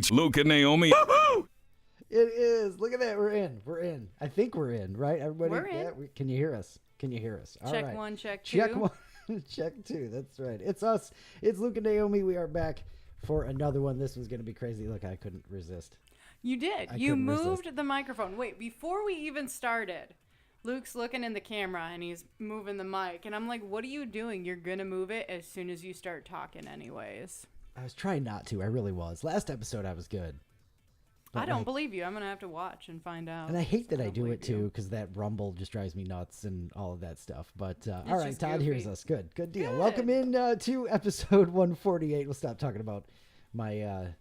It's Luke and Naomi. Woo-hoo! It is. Look at that. We're in. We're in. I think we're in, right? Everybody? We're in. Yeah, can you hear us? Can you hear us? All check right. one, check two. Check one, check two. That's right. It's us. It's Luke and Naomi. We are back for another one. This was going to be crazy. Look, I couldn't resist. You did. You moved the microphone. Wait, before we even started, Luke's looking in the camera and he's moving the mic. And I'm like, what are you doing? You're going to move it as soon as you start talking anyways. I was trying not to. I really was. Last episode, I was good. But I don't believe you. I'm going to have to watch and find out. And I hate that I do it, too, because that rumble just drives me nuts and all of that stuff. But, all right, Todd hears us. Good. Good deal. Good. Welcome in to episode 148. We'll stop talking about my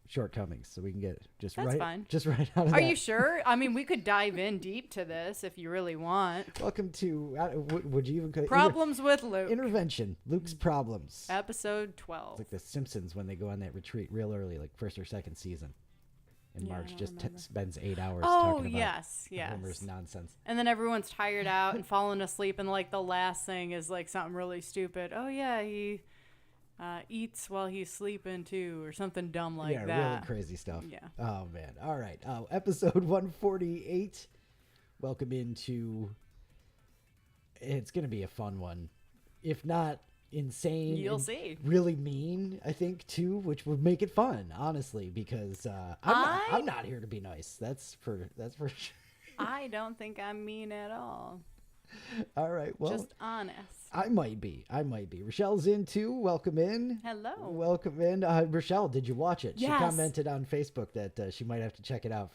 shortcomings so we can get just That's right fine. Just right out of Are that. you sure? I mean, we could dive in deep to this if you really want. Welcome to, would you even... Problems with Luke. Intervention. Luke's Problems. Episode 12. It's like the Simpsons when they go on that retreat real early, like first or second season. And Marge just spends 8 hours talking about Homer's nonsense. And then everyone's tired out and falling asleep, and like the last thing is like something really stupid. Oh yeah, he eats while he's sleeping too, or something dumb like that. Yeah, really crazy stuff. Yeah. Oh man. All right. Episode 148. Welcome into. It's gonna be a fun one, if not insane. You'll see. Really mean, I think, too, which would make it fun, honestly, because I'm not here to be nice. That's for sure. I don't think I'm mean at all. All right, well, just honest. I might be. Rochelle's in too. Welcome in. Hello. Welcome in. Rochelle, did you watch it? Yes. She commented on Facebook that she might have to check it out.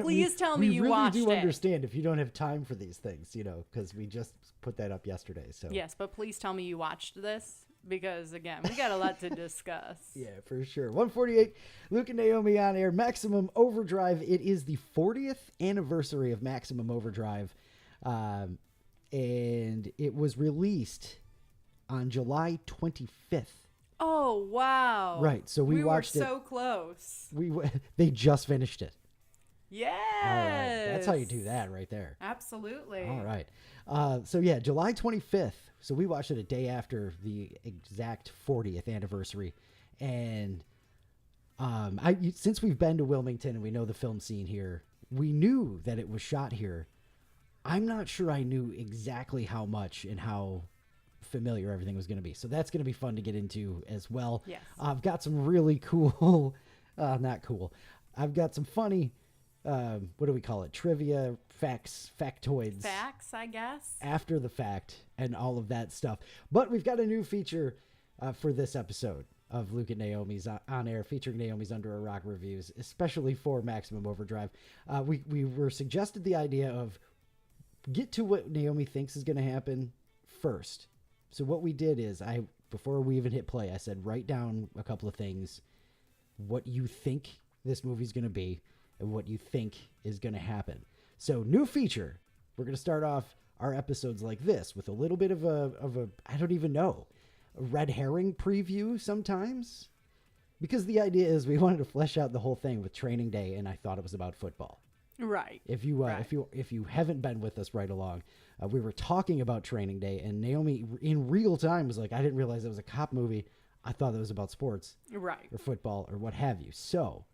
Please tell me you watched it. We really do understand if you don't have time for these things, because we just put that up yesterday. So yes, but please tell me you watched this, because again, we got a lot to discuss. Yeah, for sure. 148, Luke and Naomi on air. Maximum Overdrive. It is the 40th anniversary of Maximum Overdrive. And it was released on July 25th. Oh, wow. Right, so we watched it. We were so close. They just finished it. Yes. All right, that's how you do that right there. Absolutely. All right. So yeah, July 25th. So we watched it a day after the exact 40th anniversary. And since we've been to Wilmington and we know the film scene here, we knew that it was shot here. I'm not sure I knew exactly how much and how familiar everything was going to be. So that's going to be fun to get into as well. Yes. I've got some really cool, not cool. I've got some funny, what do we call it? Trivia, factoids. Facts, I guess. After the fact and all of that stuff. But we've got a new feature for this episode of Luke and Naomi's on air, featuring Naomi's Under a Rock reviews, especially for Maximum Overdrive. We were suggested the idea of get to what Naomi thinks is going to happen first. So what we did is before we even hit play, I said, write down a couple of things, what you think this movie's going to be and what you think is going to happen. So new feature. We're going to start off our episodes like this with a little bit of a, I don't even know, a red herring preview sometimes, because the idea is we wanted to flesh out the whole thing with Training Day. And I thought it was about football. Right. If you haven't been with us right along, we were talking about Training Day, and Naomi in real time was like, I didn't realize it was a cop movie. I thought it was about sports, right, or football, or what have you. So,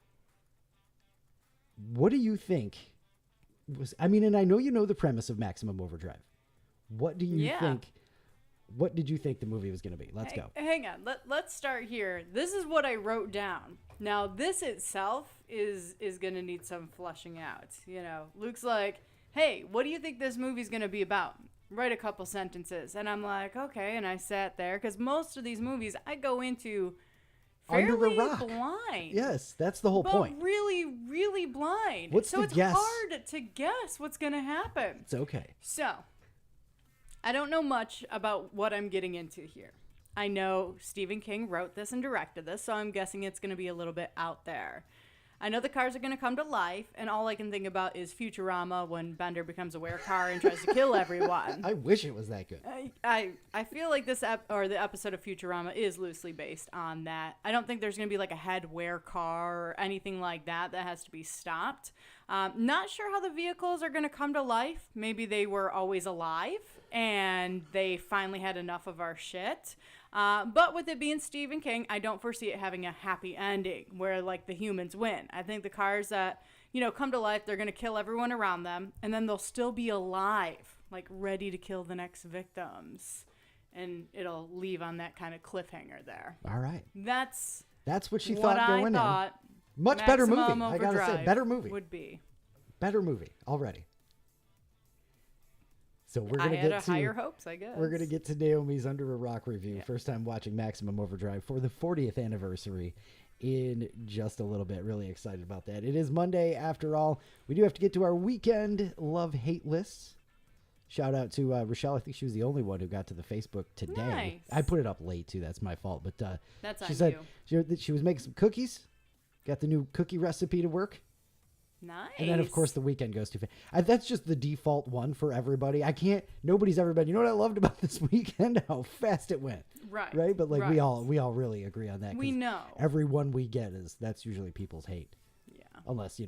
what do you think and I know you know the premise of Maximum Overdrive. What do you think? What did you think the movie was going to be? Let's go. Hang on. Let's start here. This is what I wrote down. Now, this itself is going to need some fleshing out. Luke's like, hey, what do you think this movie's going to be about? Write a couple sentences. And I'm like, okay. And I sat there because most of these movies I go into fairly blind. Yes, that's the whole point. Really, really blind. So it's hard to guess what's going to happen. It's okay. So, I don't know much about what I'm getting into here. I know Stephen King wrote this and directed this, so I'm guessing it's going to be a little bit out there. I know the cars are going to come to life, and all I can think about is Futurama when Bender becomes a werecar and tries to kill everyone. I wish it was that good. I feel like the episode of Futurama is loosely based on that. I don't think there's going to be like a head werecar or anything like that has to be stopped. Not sure how the vehicles are going to come to life. Maybe they were always alive and they finally had enough of our shit. But with it being Stephen King, I don't foresee it having a happy ending where like the humans win. I think the cars that, come to life, they're going to kill everyone around them, and then they'll still be alive, like ready to kill the next victims. And it'll leave on that kind of cliffhanger there. All right. That's what she what thought going I thought in. Much better movie. Maximum I gotta say, Overdrive better movie. would be. Better movie already. So we're I gonna had get to higher hopes, I guess. We're gonna get to Naomi's Under a Rock review. First time watching Maximum Overdrive for the 40th anniversary in just a little bit. Really excited about that. It is Monday after all. We do have to get to our weekend love-hate lists. Shout out to Rochelle. I think she was the only one who got to the Facebook today. Nice. I put it up late too. That's my fault. But That's she on said you. she was making some cookies. Got the new cookie recipe to work. Nice. And then, of course, the weekend goes too fast. That's just the default one for everybody. Nobody's ever been, you know what I loved about this weekend? How fast it went. Right? But, like, we all really agree on that. We know. Every one we get that's usually people's hate. Yeah. Unless,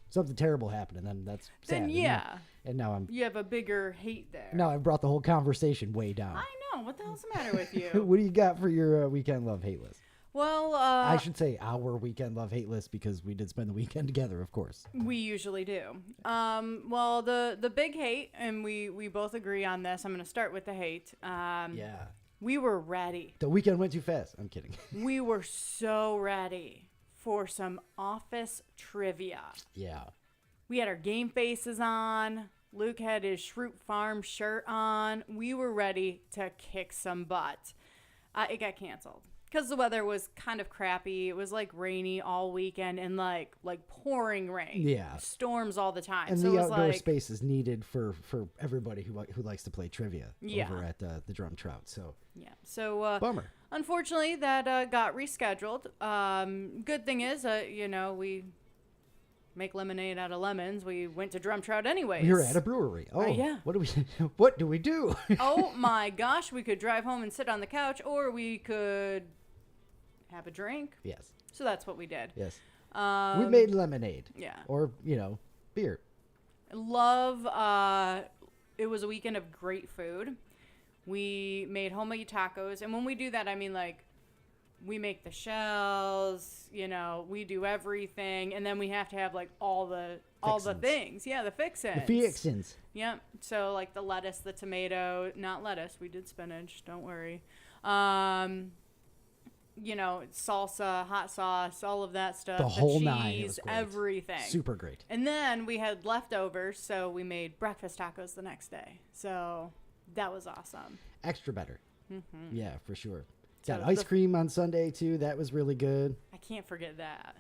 something terrible happened, and then that's sad. Then, yeah. And now you have a bigger hate there. Now I've brought the whole conversation way down. I know. What the hell's the matter with you? What do you got for your weekend love-hate list? Well, I should say our weekend love-hate list because we did spend the weekend together, of course. We usually do. Well, the big hate, and we both agree on this. I'm going to start with the hate. Yeah. We were ready. The weekend went too fast. I'm kidding. We were so ready for some office trivia. Yeah. We had our game faces on. Luke had his Shroot Farm shirt on. We were ready to kick some butt. It got canceled because the weather was kind of crappy. It was like rainy all weekend and like pouring rain. Yeah. Storms all the time. And so the it was outdoor like, space is needed for everybody who likes to play trivia over at the Drum Trout. So yeah. So bummer. Unfortunately, that got rescheduled. Good thing is, we make lemonade out of lemons. We went to Drum Trout anyways. We were at a brewery. Oh, yeah. What do we do? Oh my gosh, we could drive home and sit on the couch, or we could have a drink. Yes. So that's what we did. Yes. We made lemonade. Yeah. Or, beer. Love, it was a weekend of great food. We made homemade tacos. And when we do that, I mean, like, we make the shells, we do everything. And then we have to have, like, all the things. Yeah, the fixins. The fixins. Yep. So, like, the lettuce, the tomato, not lettuce. We did spinach. Don't worry. Salsa, hot sauce, all of that stuff. The whole cheese, nine. It was great. Everything. Super great. And then we had leftovers, so we made breakfast tacos the next day. So that was awesome. Extra better. Mm-hmm. Yeah, for sure. So Got ice cream on Sunday, too. That was really good. I can't forget that.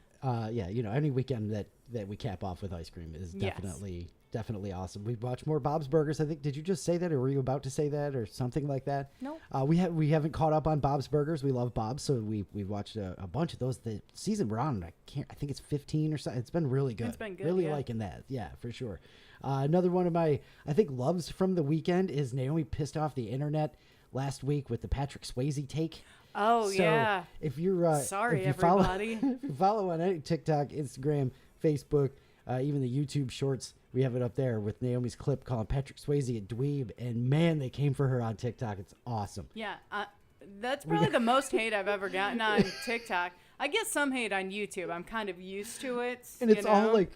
Yeah, any weekend that we cap off with ice cream is definitely awesome. We watched more Bob's Burgers. I think, did you just say that, or were you about to say that, or something like that? No. We haven't caught up on Bob's Burgers. We love Bob's, so we watched a bunch of those. The season we're on, I think it's 15 or something. It's been really good. It's been good. Really yeah. liking that. Yeah, for sure. Another one of my, I think, loves from the weekend is Naomi pissed off the internet last week with the Patrick Swayze take. Oh, so yeah. If you're sorry, if you everybody. If you follow on any TikTok, Instagram, Facebook, even the YouTube shorts, we have it up there with Naomi's clip calling Patrick Swayze a dweeb, and man, they came for her on TikTok. It's awesome. Yeah, that's probably the most hate I've ever gotten on TikTok. I get some hate on YouTube. I'm kind of used to it. And it's all like,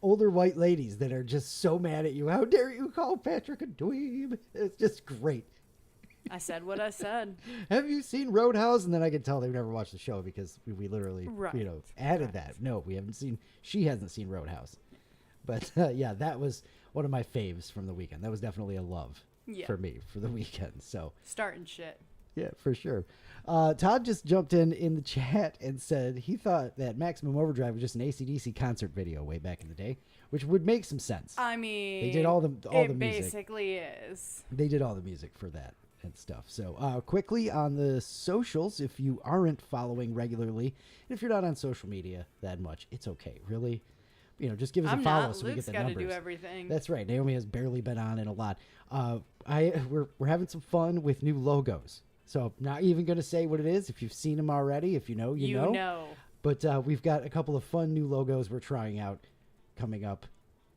older white ladies that are just so mad at you. How dare you call Patrick a dweeb? It's just great. I said what I said. Have you seen Roadhouse? And then I could tell they've never watched the show because we literally, added that. No, we haven't seen. She hasn't seen Roadhouse. But yeah, that was one of my faves from the weekend. That was definitely a love for me for the weekend. So starting shit. Yeah, for sure. Todd just jumped in the chat and said he thought that Maximum Overdrive was just an AC/DC concert video way back in the day, which would make some sense. I mean, they did all the music. It basically is. They did all the music for that and stuff. So quickly on the socials, if you aren't following regularly, and if you're not on social media that much, it's okay. Really, just give us a follow so we get the numbers. Luke's got to do everything. That's right. Naomi has barely been on in a lot. We're having some fun with new logos. So I'm not even going to say what it is. If you've seen them already, if you know, you know. But we've got a couple of fun new logos we're trying out coming up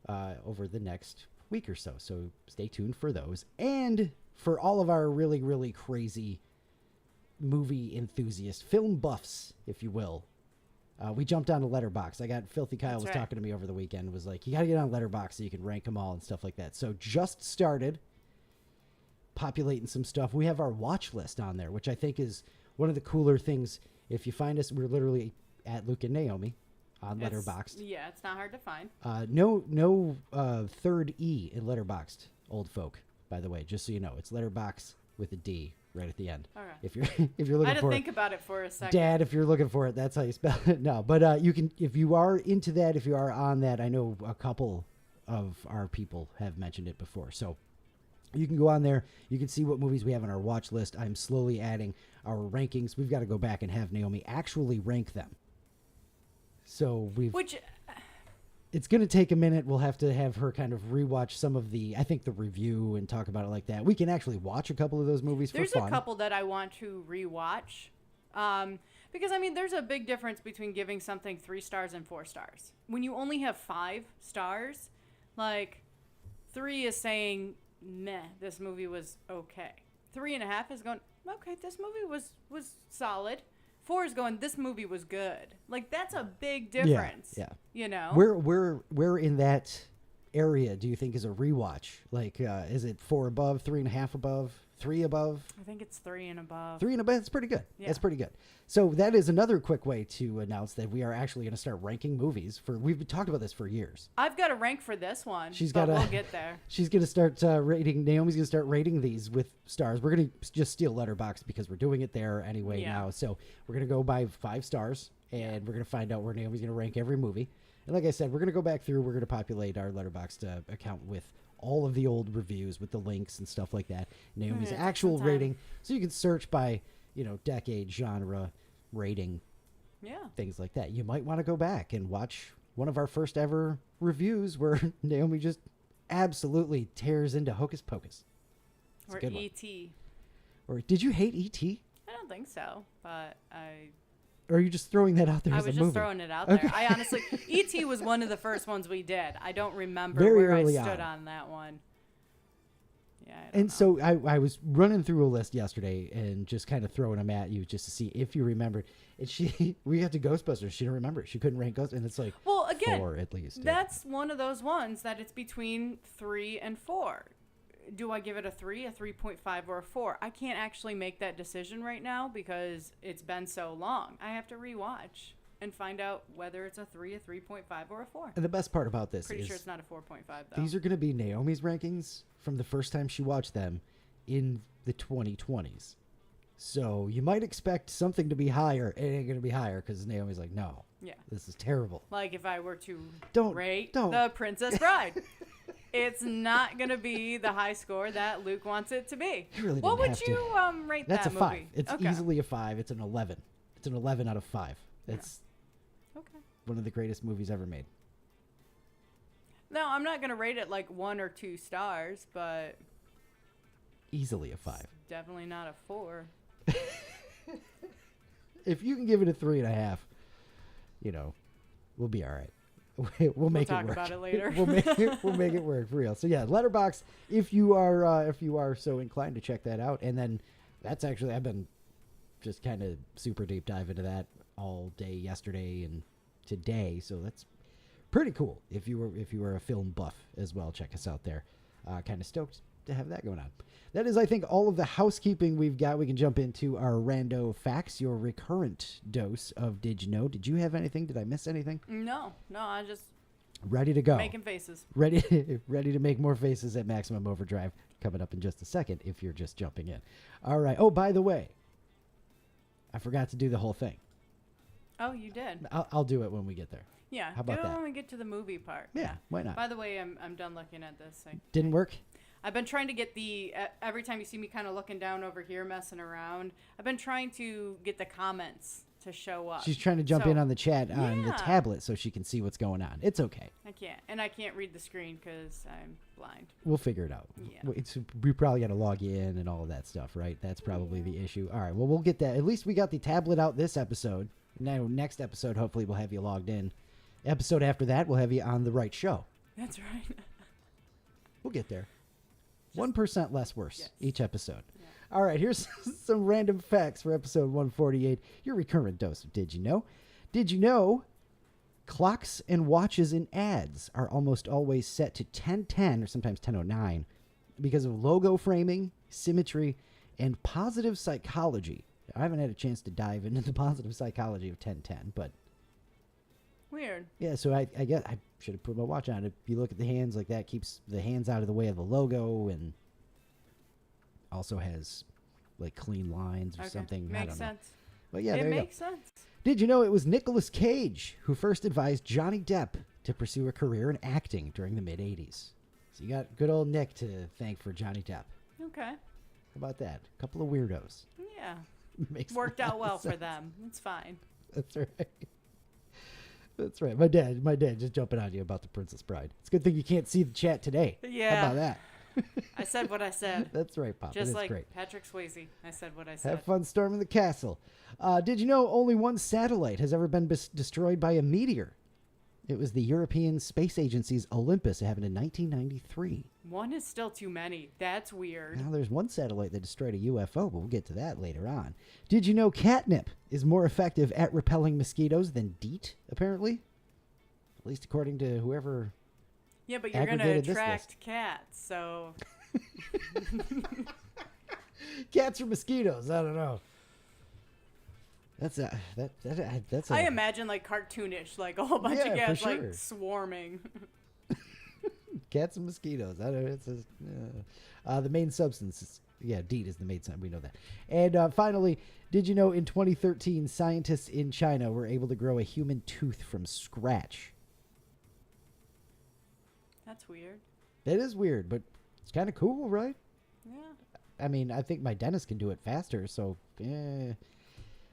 over the next week or so. So stay tuned for those. And for all of our really, really crazy movie enthusiasts, film buffs, if you will. We jumped on a Letterboxd. I got Filthy Kyle That's was right. talking to me over the weekend. Was like, you got to get on Letterboxd so you can rank them all and stuff like that. So just started populating some stuff. We have our watch list on there, which I think is one of the cooler things. If you find us, we're literally at Luke and Naomi on Letterboxd. Yeah, it's not hard to find. No third E in Letterboxd, old folk, by the way, just so you know. It's Letterboxd with a D right at the end. All right. If you're looking I had to for think about it for a second. Dad, if you're looking for it, that's how you spell it. No, but you can, if you are into that, if you are on that, I know a couple of our people have mentioned it before. So you can go on there. You can see what movies we have on our watch list. I'm slowly adding our rankings. We've got to go back and have Naomi actually rank them. So it's going to take a minute. We'll have to have her kind of rewatch some of I think the review and talk about it like that. We can actually watch a couple of those movies There's for fun. a couple that I want to rewatch. Because, I mean, there's a big difference between giving something 3 stars and 4 stars. When you only have 5 stars, like 3 is saying, meh, this movie was okay. 3.5 is going, okay, this movie was solid. 4 is going, this movie was good. Like, that's a big difference. Yeah. You know? Where in that area do you think is a rewatch? Like, is it 4 above, 3.5 above, 3 above? I think it's 3 and above. 3 and above. That's pretty good. Yeah. That's pretty good. So that is another quick way to announce that we are actually going to start ranking movies. We've talked about this for years. I've got a rank for this one. We'll get there. She's going to start rating. Naomi's going to start rating these with stars. We're going to just steal Letterboxd because we're doing it there anyway now. So we're going to go by 5 stars, and we're going to find out where Naomi's going to rank every movie. And like I said, we're going to go back through. We're going to populate our Letterboxd account with all of the old reviews with the links and stuff like that. Naomi's actual rating. So you can search by, decade, genre, rating, things like that. You might want to go back and watch one of our first ever reviews where Naomi just absolutely tears into Hocus Pocus. It's Or E.T. Or did you hate E.T.? I don't think so, but Or are you just throwing that out there as a movie? I was just throwing it out there. I honestly, E.T. was one of the first ones we did. I don't remember Very where I early stood on that one. Yeah, I don't know. So I was running through a list yesterday and just kind of throwing them at you just to see if you remembered. And we got to Ghostbusters. She didn't remember it. She couldn't rank Ghostbusters. And it's like, well, again, 4 at least. That's one of those ones that it's between 3 and 4. Do I give it a 3, a 3.5, or a 4? I can't actually make that decision right now because it's been so long. I have to rewatch and find out whether it's a 3, a 3.5, or a 4. And the best part about this Pretty is sure it's not a 4.5, though. these are going to be Naomi's rankings from the first time she watched them in the 2020s. So you might expect something to be higher. It ain't going to be higher because Naomi's like, no, this is terrible. Like if I were to Don't. The Princess Bride. It's not going to be the high score that Luke wants it to be. Really what would didn't you have to. rate That's that a 5. movie? It's easily a 5. It's an 11. It's an 11 out of 5. It's one of the greatest movies ever made. No, I'm not going to rate it like 1 or 2 stars, but Easily a 5. definitely not a 4. If you can give it a 3.5, we'll be all right. We'll make talk it work. about it later. we'll make it work for real. So yeah, Letterboxd. If you are so inclined to check that out, and then that's actually I've been just kind of super deep dive into that all day yesterday and today. So that's pretty cool. If you were a film buff as well, check us out there. Kind of stoked to have that going on. That is, I think, all of the housekeeping we've got. We can jump into our rando facts, your recurrent dose of Did You Know? Did you have anything? Did I miss anything? No, I just Ready to go. making faces. Ready to make more faces at Maximum Overdrive coming up in just a second if you're just jumping in. All right. Oh, by the way, I forgot to do the whole thing. Oh, you did? I'll do it when we get there. Yeah. How about do it that? when we get to the movie part. Yeah, why not? By the way, I'm done looking at this thing. Didn't work? I've been trying to get every time you see me kind of looking down over here, messing around, I've been trying to get the comments to show up. She's trying to jump in on the chat on the Yeah. tablet so she can see what's going on. It's okay. I can't read the screen because I'm blind. We'll figure it out. Yeah. We probably got to log you in and all of that stuff, right? That's probably the issue. All right, well, we'll get that. At least we got the tablet out this episode. Now, next episode, hopefully, we'll have you logged in. Episode after that, we'll have you on the right show. That's right. We'll get there. 1% less worse each episode. Yeah. All right, here's some random facts for episode 148. Your recurrent dose of Did You Know? Did you know clocks and watches in ads are almost always set to 1010 or sometimes 1009 because of logo framing, symmetry, and positive psychology? I haven't had a chance to dive into the positive psychology of 1010, but Weird. yeah, so I guess I should have put my watch on. If you look at the hands like that, keeps the hands out of the way of the logo and also has like clean lines or something. Makes I don't know. sense. But yeah, It there you go. makes sense. Did you know it was Nicolas Cage who first advised Johnny Depp to pursue a career in acting during the mid-'80s? So you got good old Nick to thank for Johnny Depp. Okay. How about that? A couple of weirdos. Yeah. Makes Worked a lot out of well for sense. them. It's fine. That's right. That's right. My dad just jumping on you about the Princess Bride. It's a good thing you can't see the chat today. Yeah. How about that? I said what I said. That's right, Pop. Just It is like great. Patrick Swayze. I said what I said. Have fun storming the castle. Did you know only one satellite has ever been destroyed by a meteor? It was the European Space Agency's Olympus. It happened in 1993. One is still too many. That's weird. Now, there's one satellite that destroyed a UFO, but we'll get to that later on. Did you know catnip is more effective at repelling mosquitoes than DEET, apparently? At least according to whoever... Yeah, but you're going to aggregated this attract cats, so... Cats or mosquitoes? I don't know. That's a... I imagine like cartoonish, like a whole bunch of Yeah, for cats sure. like swarming. Cats and mosquitoes. I don't know. It's the main substance is, DEET is the main substance. We know that. And finally, did you know in 2013, scientists in China were able to grow a human tooth from scratch? That's weird. That is weird, but it's kind of cool, right? Yeah. I mean, I think my dentist can do it faster, so yeah.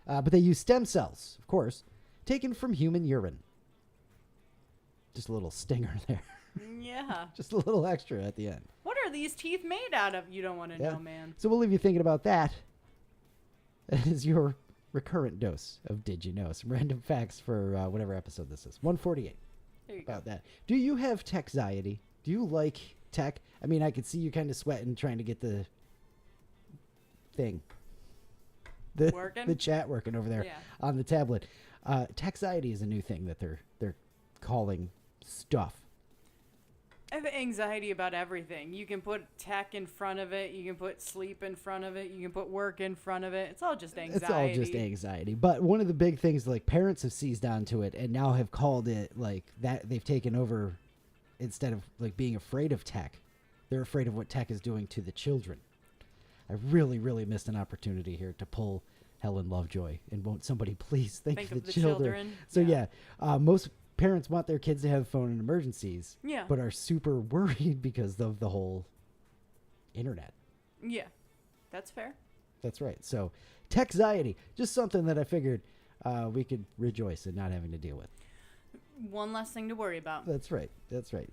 But they use stem cells, of course, taken from human urine. Just a little stinger there. Yeah. Just a little extra at the end. What are these teeth made out of? You don't want to Yeah. know, man. So we'll leave you thinking about that. That is your recurrent dose of Did You Know? Some random facts for whatever episode this is. 148. There you go. About that. Do you have tech-anxiety? Do you like tech? I mean, I could see you kind of sweating trying to get the thing. Working? The chat working over there Yeah. on the tablet. Tech-anxiety is a new thing that they're calling stuff. I have anxiety about everything. You can put tech in front of it. You can put sleep in front of it. You can put work in front of it. It's all just anxiety. It's all just anxiety. But one of the big things, like parents have seized onto it and now have called it like that. They've taken over instead of like being afraid of tech. They're afraid of what tech is doing to the children. I really, really missed an opportunity here to pull Helen Lovejoy. And won't somebody please think of the children? So yeah, most parents want their kids to have a phone in emergencies. Yeah. But are super worried because of the whole internet. Yeah. That's fair. That's right. So, tech-anxiety, just something that I figured we could rejoice in not having to deal with. One less thing to worry about. That's right. That's right.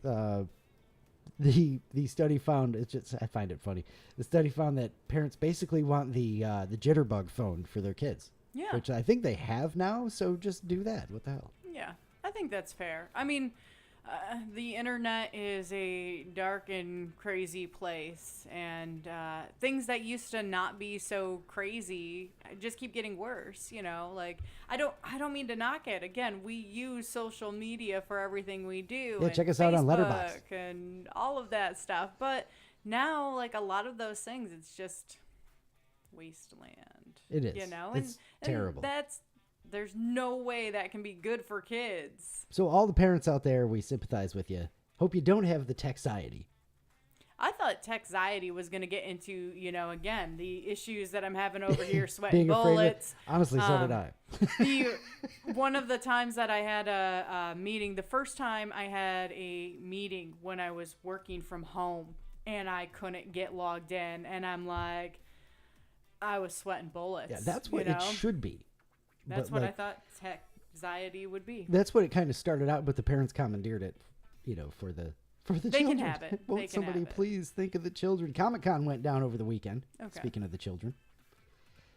The study found, it's just, I find it funny. The study found that parents basically want the jitterbug phone for their kids. Yeah. Which I think they have now, so just do that. What the hell? Yeah. I think that's fair. I mean, the internet is a dark and crazy place, and things that used to not be so crazy just keep getting worse. You know, like I don't mean to knock it. Again, we use social media for everything we do. Yeah, and check us out on Facebook Letterboxd and all of that stuff. But now, like a lot of those things, it's just wasteland. It is. You know, It's terrible. There's no way that can be good for kids. So all the parents out there, we sympathize with you. Hope you don't have the tech-anxiety. I thought tech-anxiety was going to get into, you know, again, the issues that I'm having over here, sweating Being afraid of it. bullets. Honestly, so did I. One of the times that I had a meeting, the first time I had a meeting when I was working from home and I couldn't get logged in, and I'm like, I was sweating bullets. Yeah, that's what it should be. That's But, what like, I thought tech-anxiety would be. That's what it kind of started out, but the parents commandeered it, you know, for the They children. can have it. Won't They can somebody have it. please think of the children? Comic-Con went down over the weekend. Okay. Speaking of the children.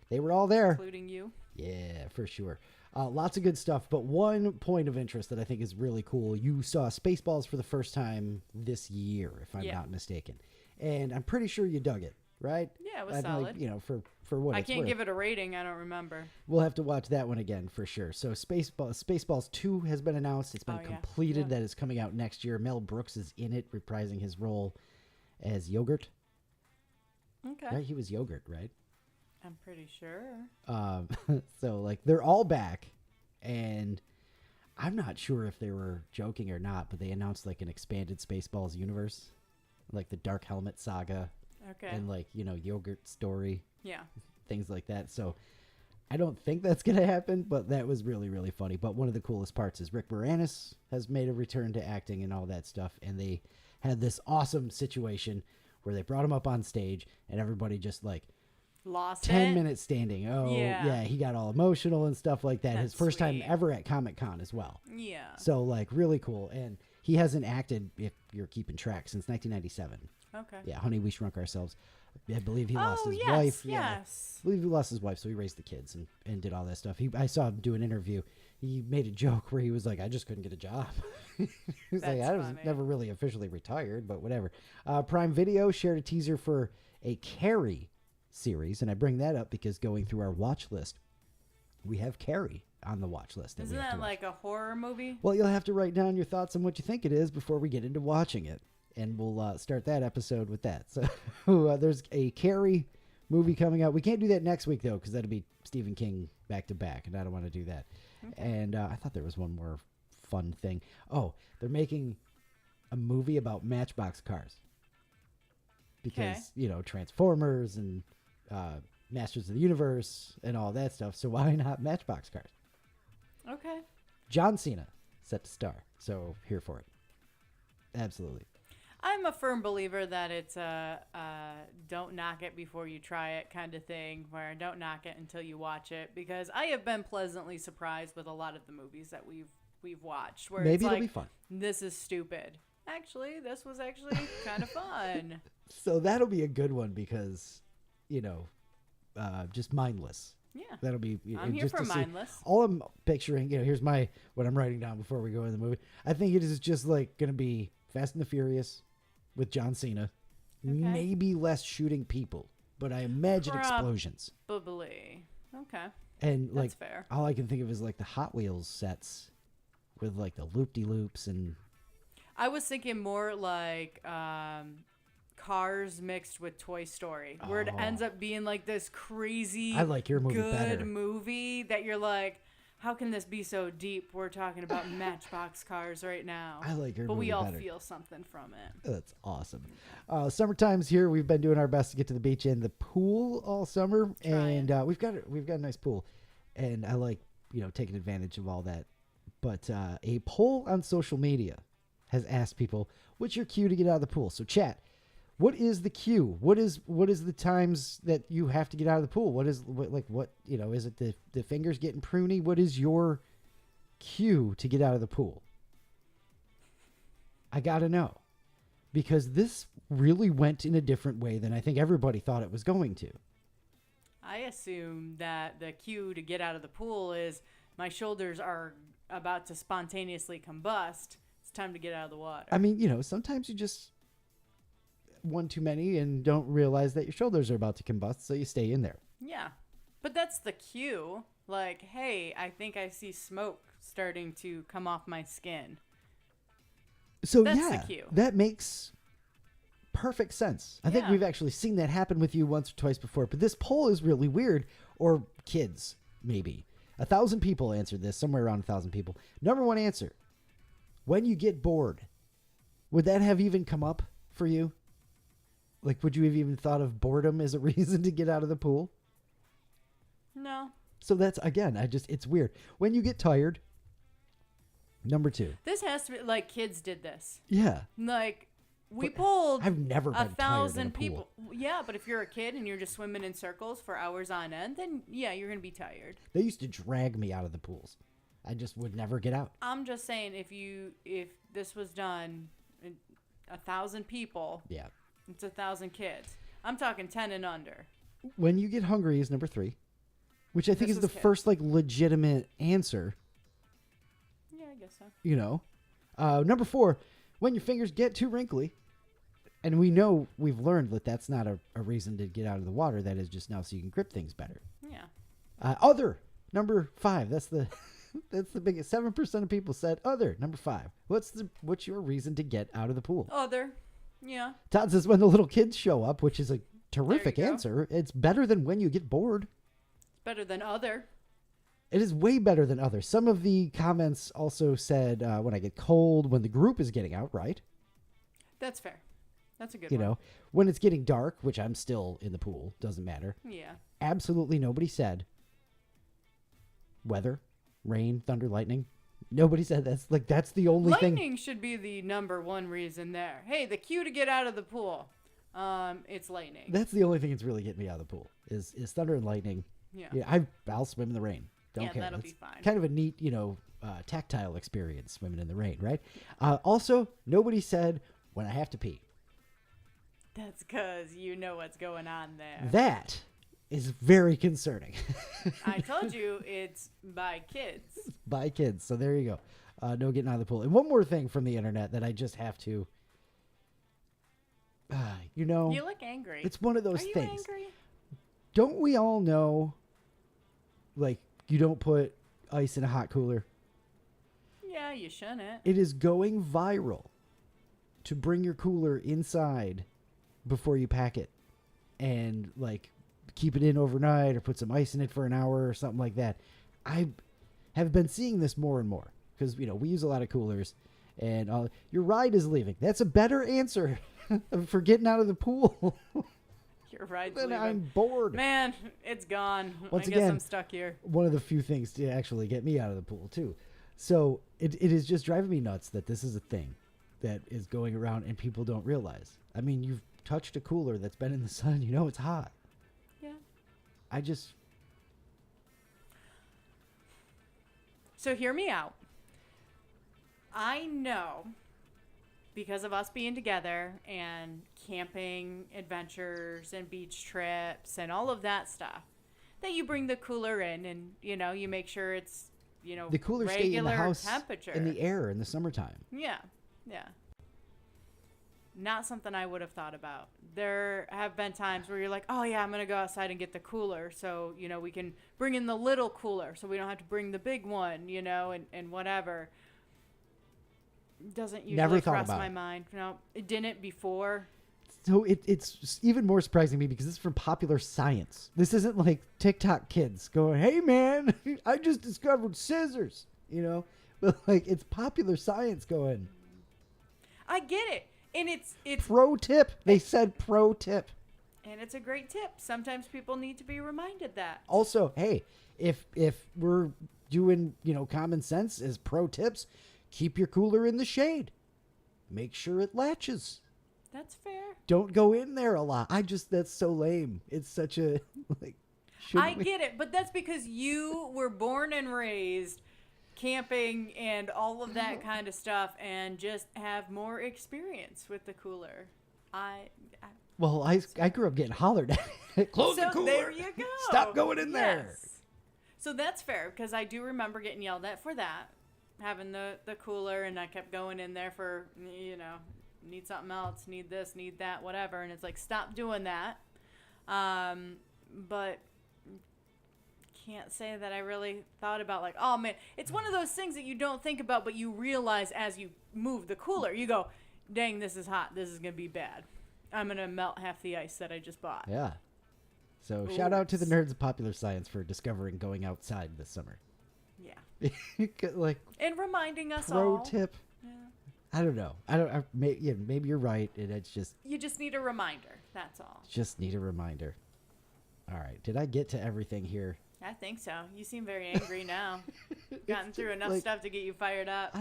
They were all there. Including you. Yeah, for sure. Lots of good stuff, but one point of interest that I think is really cool. You saw Spaceballs for the first time this year, if I'm not mistaken. And I'm pretty sure you dug it. right? Yeah, it was I mean, solid. you know, for what I it's can't worth. give it a rating. I don't remember. We'll have to watch that one again for sure. So Spaceballs 2 has been announced. It's been Oh, yeah. completed. Yeah. That is coming out next year. Mel Brooks is in it, reprising his role as Yogurt. Okay. Right? He was Yogurt, right? I'm pretty sure. So like they're all back, and I'm not sure if they were joking or not, but they announced like an expanded Spaceballs universe, like the Dark Helmet saga, Okay. and like, you know, Yogurt story, Yeah. things like that. So I don't think that's gonna happen, but that was really, really funny. But one of the coolest parts is Rick Moranis has made a return to acting and all that stuff, and they had this awesome situation where they brought him up on stage and everybody just like Lost 10 it. minutes standing. Oh, Yeah. yeah, he got all emotional and stuff like that. His That's first time sweet. ever at Comic-Con as well. Yeah. So, like, really cool. And he hasn't acted, if you're keeping track, since 1997. Okay. Yeah, Honey, We Shrunk Ourselves. I believe he lost Oh, his yes, wife. Yeah. yes. I believe he lost his wife, so he raised the kids and did all that stuff. I saw him do an interview. He made a joke where he was like, I just couldn't get a job. He was like, That's I was funny. never really officially retired, but whatever. Prime Video shared a teaser for a Carrie series, and I bring that up because going through our watch list, we have Carrie on the watch list. Isn't we have to that watch. like a horror movie? Well, you'll have to write down your thoughts on what you think it is before we get into watching it, and we'll start that episode with that. So there's a Carrie movie coming out. We can't do that next week, though, because that'll be Stephen King back to back, and I don't want to do that. And I thought there was one more fun thing. Oh, they're making a movie about Matchbox cars. Because, you know, Transformers and Masters of the Universe and all that stuff. So why not Matchbox cars? Okay. John Cena set to star. So here for it. Absolutely. I'm a firm believer that it's a don't knock it before you try it kind of thing, where don't knock it until you watch it, because I have been pleasantly surprised with a lot of the movies that we've watched. Where Maybe it's it'll like, be fun. This is stupid. Actually, this was actually kind of fun. So that'll be a good one because, you know, just mindless. Yeah. That'll be. I'm here just for to see- mindless. All I'm picturing, you know, here's what I'm writing down before we go in the movie. I think it is just like going to be Fast and the Furious with John Cena. Okay. Maybe less shooting people, but I imagine explosions. Probably. Okay. And like, That's fair. all I can think of is like the Hot Wheels sets with like the loop-de-loops and. I was thinking more like Cars mixed with Toy Story, where it ends up being like this crazy, I like your movie good better. movie that you're like, how can this be so deep? We're talking about Matchbox cars right now. I like your but movie we all better. feel something from it. That's awesome. Summertime's here. We've been doing our best to get to the beach and the pool all summer, Trying. and we've got a nice pool, and I like, you know, taking advantage of all that. But a poll on social media has asked people, what's your cue to get out of the pool? So chat, what is the cue? What is the times that you have to get out of the pool? What you know, is it the fingers getting pruny? What is your cue to get out of the pool? I got to know, because this really went in a different way than I think everybody thought it was going to. I assume that the cue to get out of the pool is my shoulders are about to spontaneously combust. It's time to get out of the water. I mean, you know, sometimes you just one too many and don't realize that your shoulders are about to combust, so you stay in there. Yeah. But that's the cue. Like, hey, I think I see smoke starting to come off my skin. So That's yeah, the cue. that makes perfect sense. I think Yeah. we've actually seen that happen with you once or twice before, but this poll is really weird. Or kids, maybe. 1,000 people answered this, somewhere around 1,000 people. Number one answer, when you get bored. Would that have even come up for you? Like, would you have even thought of boredom as a reason to get out of the pool? No. So that's, again, it's weird. When you get tired, number two. This has to be like kids did this. Yeah. Like, we But pulled I've never been tired in a 1,000 pool. people. Yeah, but if you're a kid and you're just swimming in circles for hours on end, then yeah, you're going to be tired. They used to drag me out of the pools. I just would never get out. I'm just saying, if this was done, 1,000 people, Yeah. it's 1,000 kids. I'm talking 10 and under. When you get hungry is number three, which I think This is the was kids. first like legitimate answer. Yeah, I guess so. You know, number four, when your fingers get too wrinkly, And we've learned that that's not a reason to get out of the water. That is just now so you can grip things better. Yeah. Other, number 5. That's the that's the biggest. 7% of people said other, number 5. What's your reason to get out of the pool? Other. Yeah. Todd says when the little kids show up, which is a terrific There you go. answer. It's better than when you get bored. Better than other. It is way better than other. Some of the comments also said when I get cold, when the group is getting out, right? That's fair. That's a good You one. know, when it's getting dark, which I'm still in the pool, doesn't matter. Yeah. Absolutely nobody said weather, rain, thunder, lightning. Nobody said that's the only thing. Lightning should be the number one reason there. Hey, the cue to get out of the pool. It's lightning. That's the only thing that's really getting me out of the pool is thunder and lightning. Yeah. I'll swim in the rain. Don't Yeah, care. that'll It's be fine. Kind of a neat, tactile experience swimming in the rain, right? Also, nobody said when I have to pee. That's because you know what's going on there. That is very concerning. I told you it's by kids. By kids. So there you go. No getting out of the pool. And one more thing from the internet that I just have to, You look angry. it's one of those Are you things. angry? Don't we all know, like, you don't put ice in a hot cooler? Yeah, you shouldn't. It is going viral to bring your cooler inside before you pack it and, like, keep it in overnight or put some ice in it for an hour or something like that. I have been seeing this more and more because, we use a lot of coolers and your ride is leaving. That's a better answer for getting out of the pool. Your ride's Then leaving. I'm bored. Man, it's gone. Once I guess again, I'm stuck here. One of the few things to actually get me out of the pool too. So it is just driving me nuts that this is a thing that is going around and people don't realize. I mean, you've touched a cooler that's been in the sun. It's hot. Yeah. So hear me out. I know, because of us being together and camping adventures and beach trips and all of that stuff, that you bring the cooler in and, you make sure it's, The cooler stay in the regular house temperature. in the air in the summertime. Yeah, yeah. Not something I would have thought about. There have been times where you're like, oh, yeah, I'm going to go outside and get the cooler so, we can bring in the little cooler so we don't have to bring the big one, and whatever. Doesn't usually Never thought cross about my it. mind. No, it didn't before. So it's even more surprising to me because this is from Popular Science. This isn't like TikTok kids going, hey, man, I just discovered scissors, But, like, it's Popular Science going, I get it. And it's pro tip. They said pro tip. and it's a great tip. Sometimes people need to be reminded that. Also, hey, if we're doing, common sense as pro tips, keep your cooler in the shade. Make sure it latches. That's fair. Don't go in there a lot. That's so lame. It's such a, like, I get it, but that's because you were born and raised camping and all of that kind of stuff and just have more experience with the cooler. Well, I grew up getting hollered at. Close the cooler. There you go. Stop going in there. So that's fair because I do remember getting yelled at for that, having the cooler, and I kept going in there for, need something else, need this, need that, whatever. And it's like, stop doing that. But can't say that I really thought about, like, oh man, it's one of those things that you don't think about, but you realize as you move the cooler, you go, dang, this is hot. This is going to be bad. I'm going to melt half the ice that I just bought. Yeah. So shout out to the nerds of Popular Science for discovering going outside this summer. Yeah. Like, And reminding us pro all. tip. Yeah. I don't know. Maybe you're right. And it's just You just need a reminder. That's all. need a reminder. All right. Did I get to everything here? I think so. You seem very angry now. Gotten through enough like- stuff to get you fired up.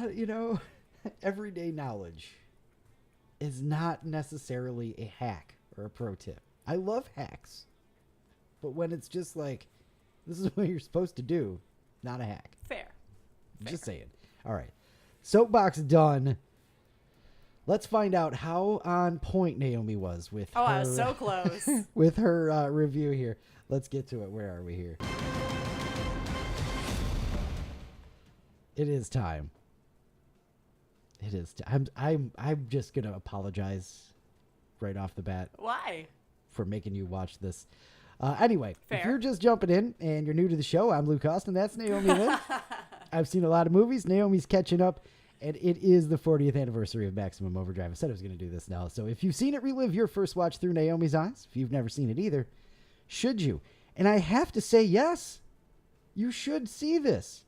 Everyday knowledge is not necessarily a hack or a pro tip. I love hacks. But when it's just like, this is what you're supposed to do, not a hack. Fair. Just saying. All right. Soapbox done. Let's find out how on point Naomi was with Oh, her, I was so close. with her review here. Let's get to it. Where are we here? It is time. It is. I'm just gonna apologize right off the bat Why? for making you watch this. Anyway, Fair. if you're just jumping in and you're new to the show, I'm Luke Austin. That's Naomi Lynn. I've seen a lot of movies. Naomi's catching up, and it is the 40th anniversary of Maximum Overdrive. I said I was going to do this now. So if you've seen it, relive your first watch through Naomi's eyes. If you've never seen it either, should you? And I have to say, yes, you should see this.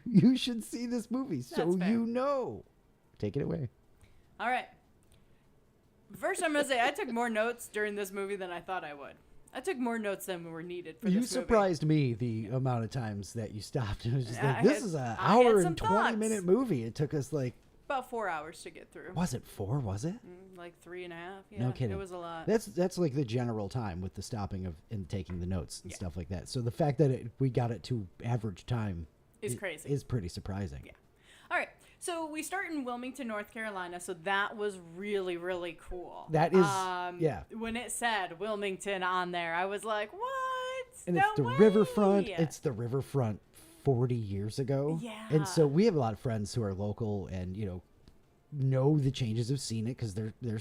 You should see this movie so fair. you know. Take it away. All right. First, I'm going to say I took more notes during this movie than I thought I would. I took more notes than were needed for this movie. You surprised me the amount of times that you stopped. It was just like, I this had- is an I had hour some and thoughts. 20-minute movie. It took us like, About 4 hours to get through. was it 4? Was it? Like 3.5. Yeah, No kidding. It was a lot. That's like the general time with the stopping of and taking the notes and Yeah. stuff like that. So the fact that we got it to average time It's crazy. is pretty surprising. Yeah. All right. So we start in Wilmington, North Carolina. So that was really, really cool. That is, yeah. When it said Wilmington on there, I was like, what? And No it's the way. riverfront. It's the riverfront 40 years ago. Yeah. And so we have a lot of friends who are local and, know the changes, have seen it because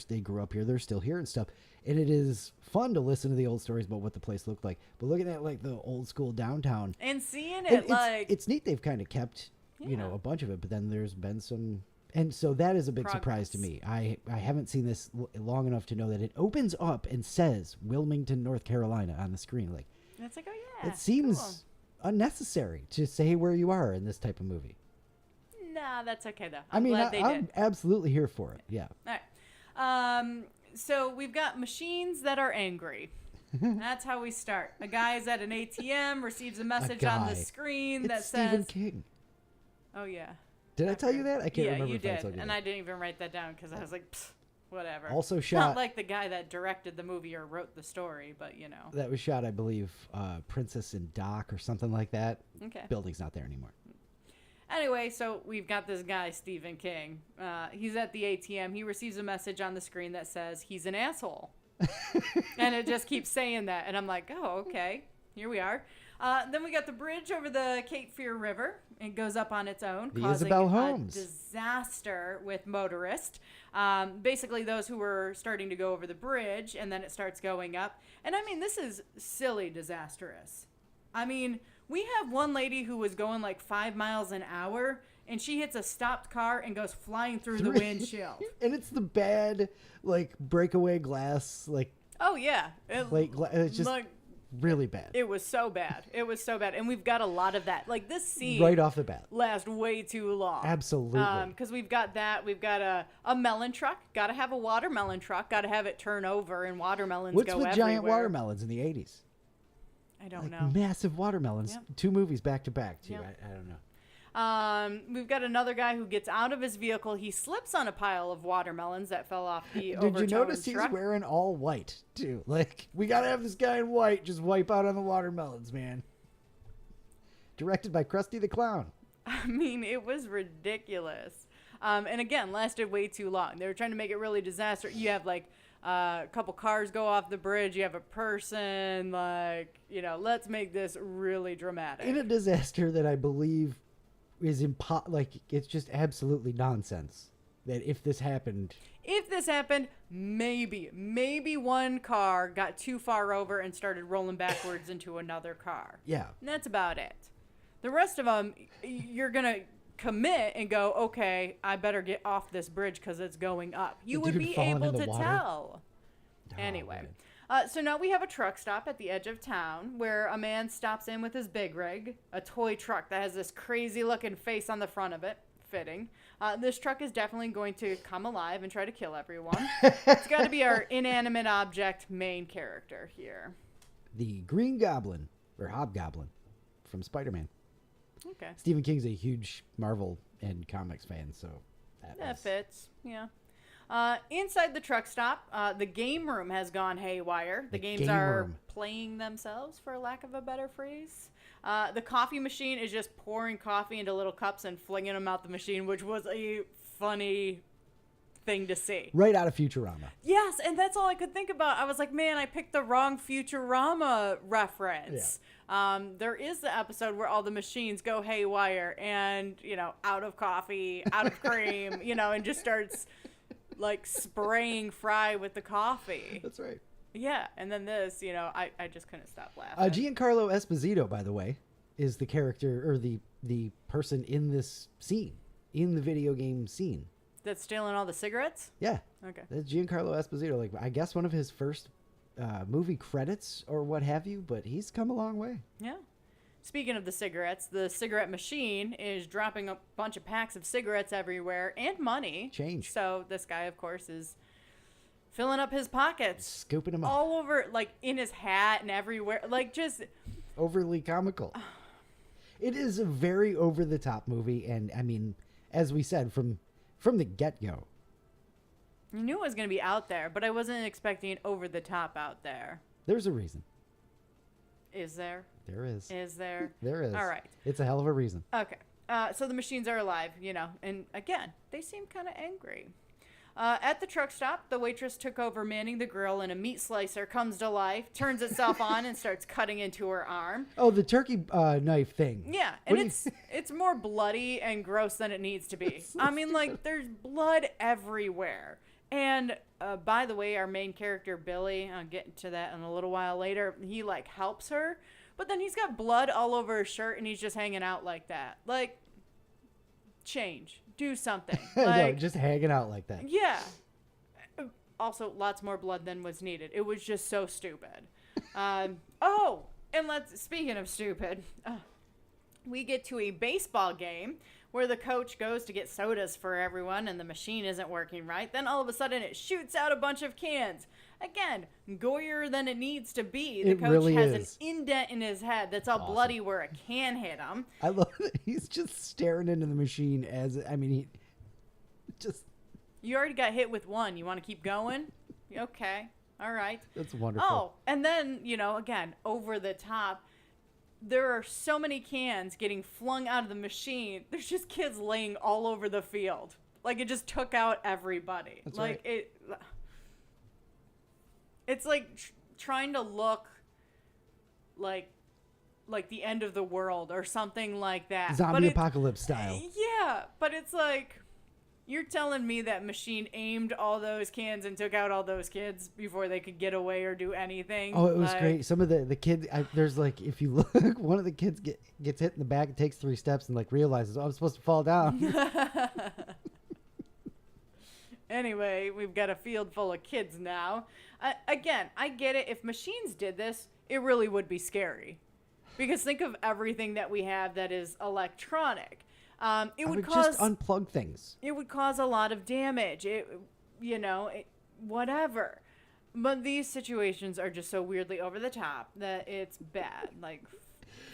they grew up here. They're still here and stuff. And it is fun to listen to the old stories about what the place looked like. But looking at like the old school downtown, And seeing and it like it's neat they've kind of kept Yeah. a bunch of it, but then there's been some, and so that is a big surprise to me. I haven't seen this long enough to know that it opens up and says Wilmington, North Carolina on the screen. Like, it's like, oh yeah. it seems cool. unnecessary to say where you are in this type of movie. Nah, that's okay though. I mean, glad they I'm did. absolutely here for it. Yeah. All right. So we've got machines that are angry. That's how we start. A guy is at an ATM, receives a message on the guy. screen It's that Stephen says, King. "Oh yeah." Did I tell you that? I can't Yeah, remember you if I did, told you and that. I didn't even write that down because I was like, pfft, whatever. Also Not shot, like the guy that directed the movie or wrote the story, but you know. that was shot, I believe, Princess and Dock or something like that. Okay. Building's not there anymore. Anyway, so we've got this guy, Stephen King. He's at the ATM. He receives a message on the screen that says he's an asshole. And it just keeps saying that. And I'm like, oh, okay. Here we are. Then we got the bridge over the Cape Fear River. It goes up on its own, The causing Isabel a Holmes. disaster with motorists. Basically, those who were starting to go over the bridge, and then it starts going up. And I mean, this is silly disastrous. I mean, we have one lady who was going like 5 miles an hour, and she hits a stopped car and goes flying through the windshield. And it's the bad, like, breakaway glass, like, Oh, yeah. it's just like, really bad. it was so bad. It was so bad. And we've got a lot of that. Like, this scene Right off the bat. lasts way too long. Absolutely. Because we've got that. We've got a melon truck. Got to have a watermelon truck. Got to have it turn over, and watermelons What's go with everywhere. giant watermelons in the 80s? I don't Like know. massive watermelons. Yep. 2 movies back to back, too. Yep. I don't know. We've got another guy who gets out of his vehicle. He slips on a pile of watermelons that fell off the Did you overturned notice truck. he's wearing all white, too? Like, we got to have this guy in white just wipe out on the watermelons, man. Directed by Krusty the Clown. I mean, it was ridiculous. And again, lasted way too long. They were trying to make it really disastrous. You have like a couple cars go off the bridge. You have a person, like, let's make this really dramatic. In a disaster that I believe is it's just absolutely nonsense. That if this happened, maybe one car got too far over and started rolling backwards into another car. yeah. And that's about it. The rest of them, you're going to commit and go, okay, I better get off this bridge because it's going up. You The would dude be falling in able the to water? tell. Oh, Anyway. man. So now we have a truck stop at the edge of town where a man stops in with his big rig, a toy truck that has this crazy looking face on the front of it. Fitting. This truck is definitely going to come alive and try to kill everyone. It's got to be our inanimate object main character here. The Green Goblin, or Hobgoblin, from Spider-Man. Okay. Stephen King's a huge Marvel and comics fan, so That fits, yeah. Inside the truck stop, the game room has gone haywire. The games game are room. playing themselves, for lack of a better phrase. The coffee machine is just pouring coffee into little cups and flinging them out the machine, which was a funny thing to see. right out of Futurama. Yes, and that's all I could think about. I was like, man, I picked the wrong Futurama reference. There is the episode where all the machines go haywire and, out of coffee, out of cream, and just starts like spraying Fry with the coffee. That's right. Yeah, and then this, I just couldn't stop laughing. Giancarlo Esposito, by the way, is the character or the person in this scene, in the video game scene. That's stealing all the cigarettes? Yeah. Okay. That's Giancarlo Esposito. Like, I guess one of his first movie credits or what have you, but he's come a long way. Yeah. Speaking of the cigarettes, the cigarette machine is dropping a bunch of packs of cigarettes everywhere and money. Change. So this guy, of course, is filling up his pockets. Scooping them up. All over, like, in his hat and everywhere. Like, just... Overly comical. It is a very over-the-top movie, and, I mean, as we said, from the get-go. I knew it was going to be out there, but I wasn't expecting over-the-top out there. There's a reason. Is there? There is. Is there? There is. All right. It's a hell of a reason. Okay. So the machines are alive, and again, they seem kind of angry. At the truck stop, the waitress took over manning the grill, and a meat slicer comes to life, turns itself on, and starts cutting into her arm. Oh, the turkey knife thing. Yeah, and it's more bloody and gross than it needs to be. So I mean, like, there's blood everywhere. And by the way, our main character, Billy, I'll get to that in a little while later, he, like, helps her. But then he's got blood all over his shirt, and he's just hanging out like that. Like, change. Do something. Like, no, just hanging out like that. Yeah. Also, lots more blood than was needed. It was just so stupid. And speaking of stupid, we get to a baseball game where the coach goes to get sodas for everyone and the machine isn't working right. Then all of a sudden it shoots out a bunch of cans. Again, goyer than it needs to be. The coach really has is. an indent in his head that's all bloody where a can hit him. I love that he's just staring into the machine he just... You already got hit with one. You want to keep going? Okay. All right. That's wonderful. Oh, and then, again, over the top, there are so many cans getting flung out of the machine. There's just kids laying all over the field. Like, it just took out everybody. That's like, right. It's like trying to look like the end of the world or something like that. Zombie apocalypse style. Yeah, but it's like... You're telling me that machine aimed all those cans and took out all those kids before they could get away or do anything? Oh, it was great. Some of the kids, there's like, if you look, one of the kids gets hit in the back, takes 3 steps and like realizes, oh, I'm supposed to fall down. Anyway, we've got a field full of kids now. Again, I get it. If machines did this, it really would be scary. Because think of everything that we have that is electronic. It would just unplug things. It would cause a lot of damage. Whatever. But these situations are just so weirdly over the top that it's bad. Like,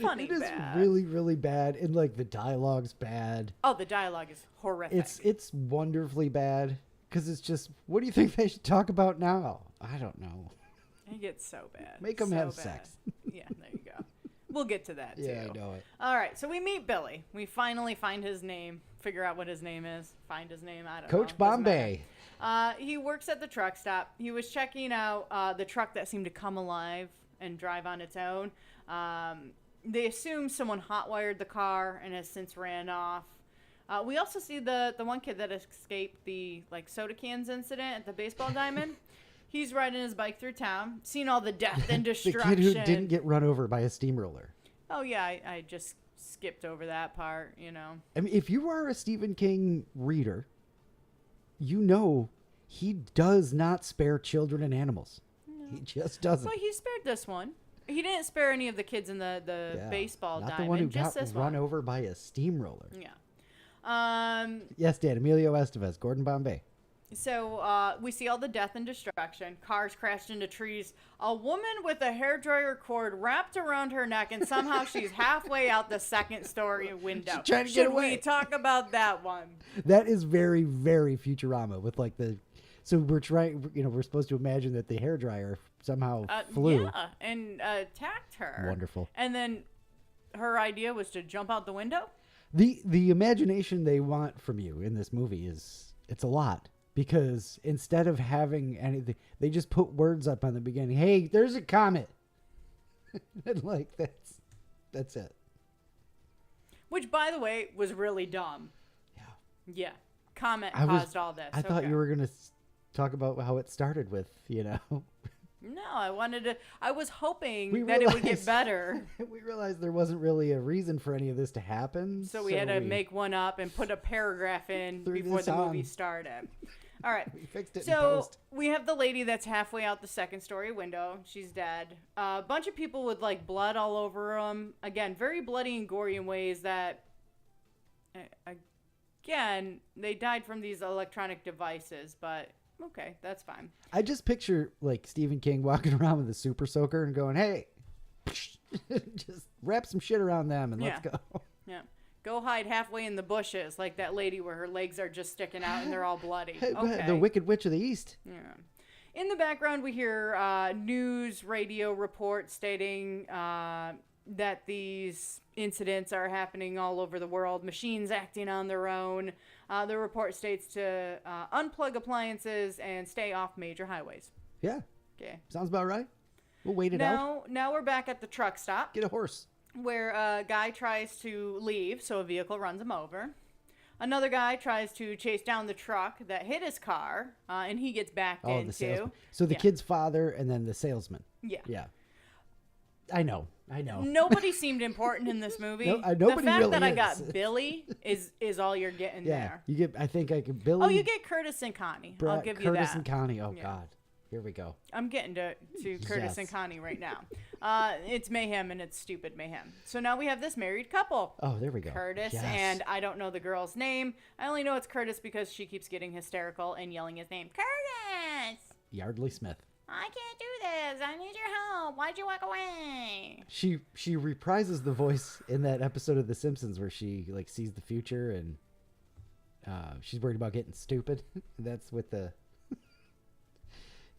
funny bad. It is really, really bad. And like the dialogue's bad. Oh, the dialogue is horrific. It's wonderfully bad. Because it's just, what do you think they should talk about now? I don't know. It gets so bad. Make them have sex. Yeah, there you go. We'll get to that, too. Yeah, I know it. All right, so we meet Billy. We finally find his name, figure out what his name is, find his name, I don't know. Coach Bombay. He works at the truck stop. He was checking out the truck that seemed to come alive and drive on its own. They assume someone hotwired the car and has since ran off. We also see the one kid that escaped the soda cans incident at the baseball diamond. He's riding his bike through town, seen all the death and destruction. The kid who didn't get run over by a steamroller. Oh, yeah, I just skipped over that part, I mean, if you are a Stephen King reader, you know he does not spare children and animals. No. He just doesn't. Well, he spared this one. He didn't spare any of the kids in the baseball not diamond. The one who just got this run one. over by a steamroller. Yeah. Yes, Dan. Emilio Estevez, Gordon Bombay. So we see all the death and destruction. Cars crashed into trees. A woman with a hairdryer cord wrapped around her neck, and somehow she's halfway out the second-story window. She's trying to get away. Should we talk about that one? That is very, very Futurama. With so we're trying. We're supposed to imagine that the hairdryer somehow flew. Yeah, and attacked her. Wonderful. And then her idea was to jump out the window. The imagination they want from you in this movie it's a lot. Because instead of having anything, they just put words up on the beginning. Hey, there's a comet. And that's it. Which, by the way, was really dumb. Yeah. Yeah. Comet caused all this. I thought you were going to talk about how it started with, No, I was hoping We that it would get realized- better. we realized there wasn't really a reason for any of this to happen. So we had to make one up and put a paragraph in Threw before this the movie on. started. All right. We fixed it in So post. we have the lady that's halfway out the second story window. She's dead. A bunch of people with like blood all over them. Again, very bloody and gory in ways that, again, they died from these electronic devices. But okay, that's fine. I just picture like Stephen King walking around with a super soaker and going, "Hey, just wrap some shit around them and let's Yeah. go." Yeah. Go hide halfway in the bushes like that lady where her legs are just sticking out and they're all bloody. Okay. The Wicked Witch of the East. Yeah. In the background, we hear news radio reports stating that these incidents are happening all over the world, machines acting on their own. The report states to unplug appliances and stay off major highways. Yeah, Okay. sounds about right. We'll wait it out. Now we're back at the truck stop Get a horse. where a guy tries to leave, so a vehicle runs him over. Another guy tries to chase down the truck that hit his car, and he gets backed Oh, the into. salesman. So the Yeah. kid's father and then the salesman. Yeah. Yeah. I know. Nobody seemed important in this movie. No, the nobody fact really that I is. got Billy is all you're getting Yeah. there. You get. I think I could. Billy. Oh, you get Curtis and Connie. I'll Brett, give you Curtis that. and Connie. Oh Yeah. God. Here we go. I'm getting to Curtis and Yes. Connie right now. It's mayhem and it's stupid mayhem. So now we have this married couple. Oh, there we go. Curtis Yes. and I don't know the girl's name. I only know it's Curtis because she keeps getting hysterical and yelling his name. Curtis! Yardley Smith. I can't do this. I need your help. Why'd you walk away? She reprises the voice in that episode of The Simpsons where she like sees the future and she's worried about getting stupid. That's with the.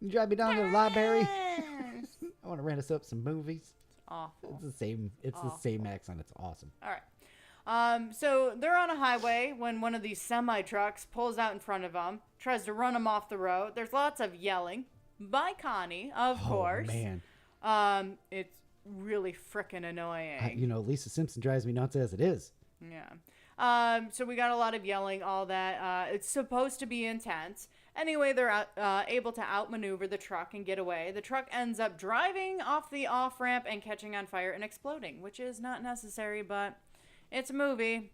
You drive me down to the library. I want to rent us up some movies. Awful. It's the same. It's the same accent. It's awesome. All right. So they're on a highway when one of these semi trucks pulls out in front of them, tries to run them off the road. There's lots of yelling by Connie, of course. Oh man. It's really freaking annoying. Lisa Simpson drives me nuts as it is. Yeah. So we got a lot of yelling, all that. It's supposed to be intense. Anyway, they're able to outmaneuver the truck and get away. The truck ends up driving off the off-ramp and catching on fire and exploding, which is not necessary, but it's a movie.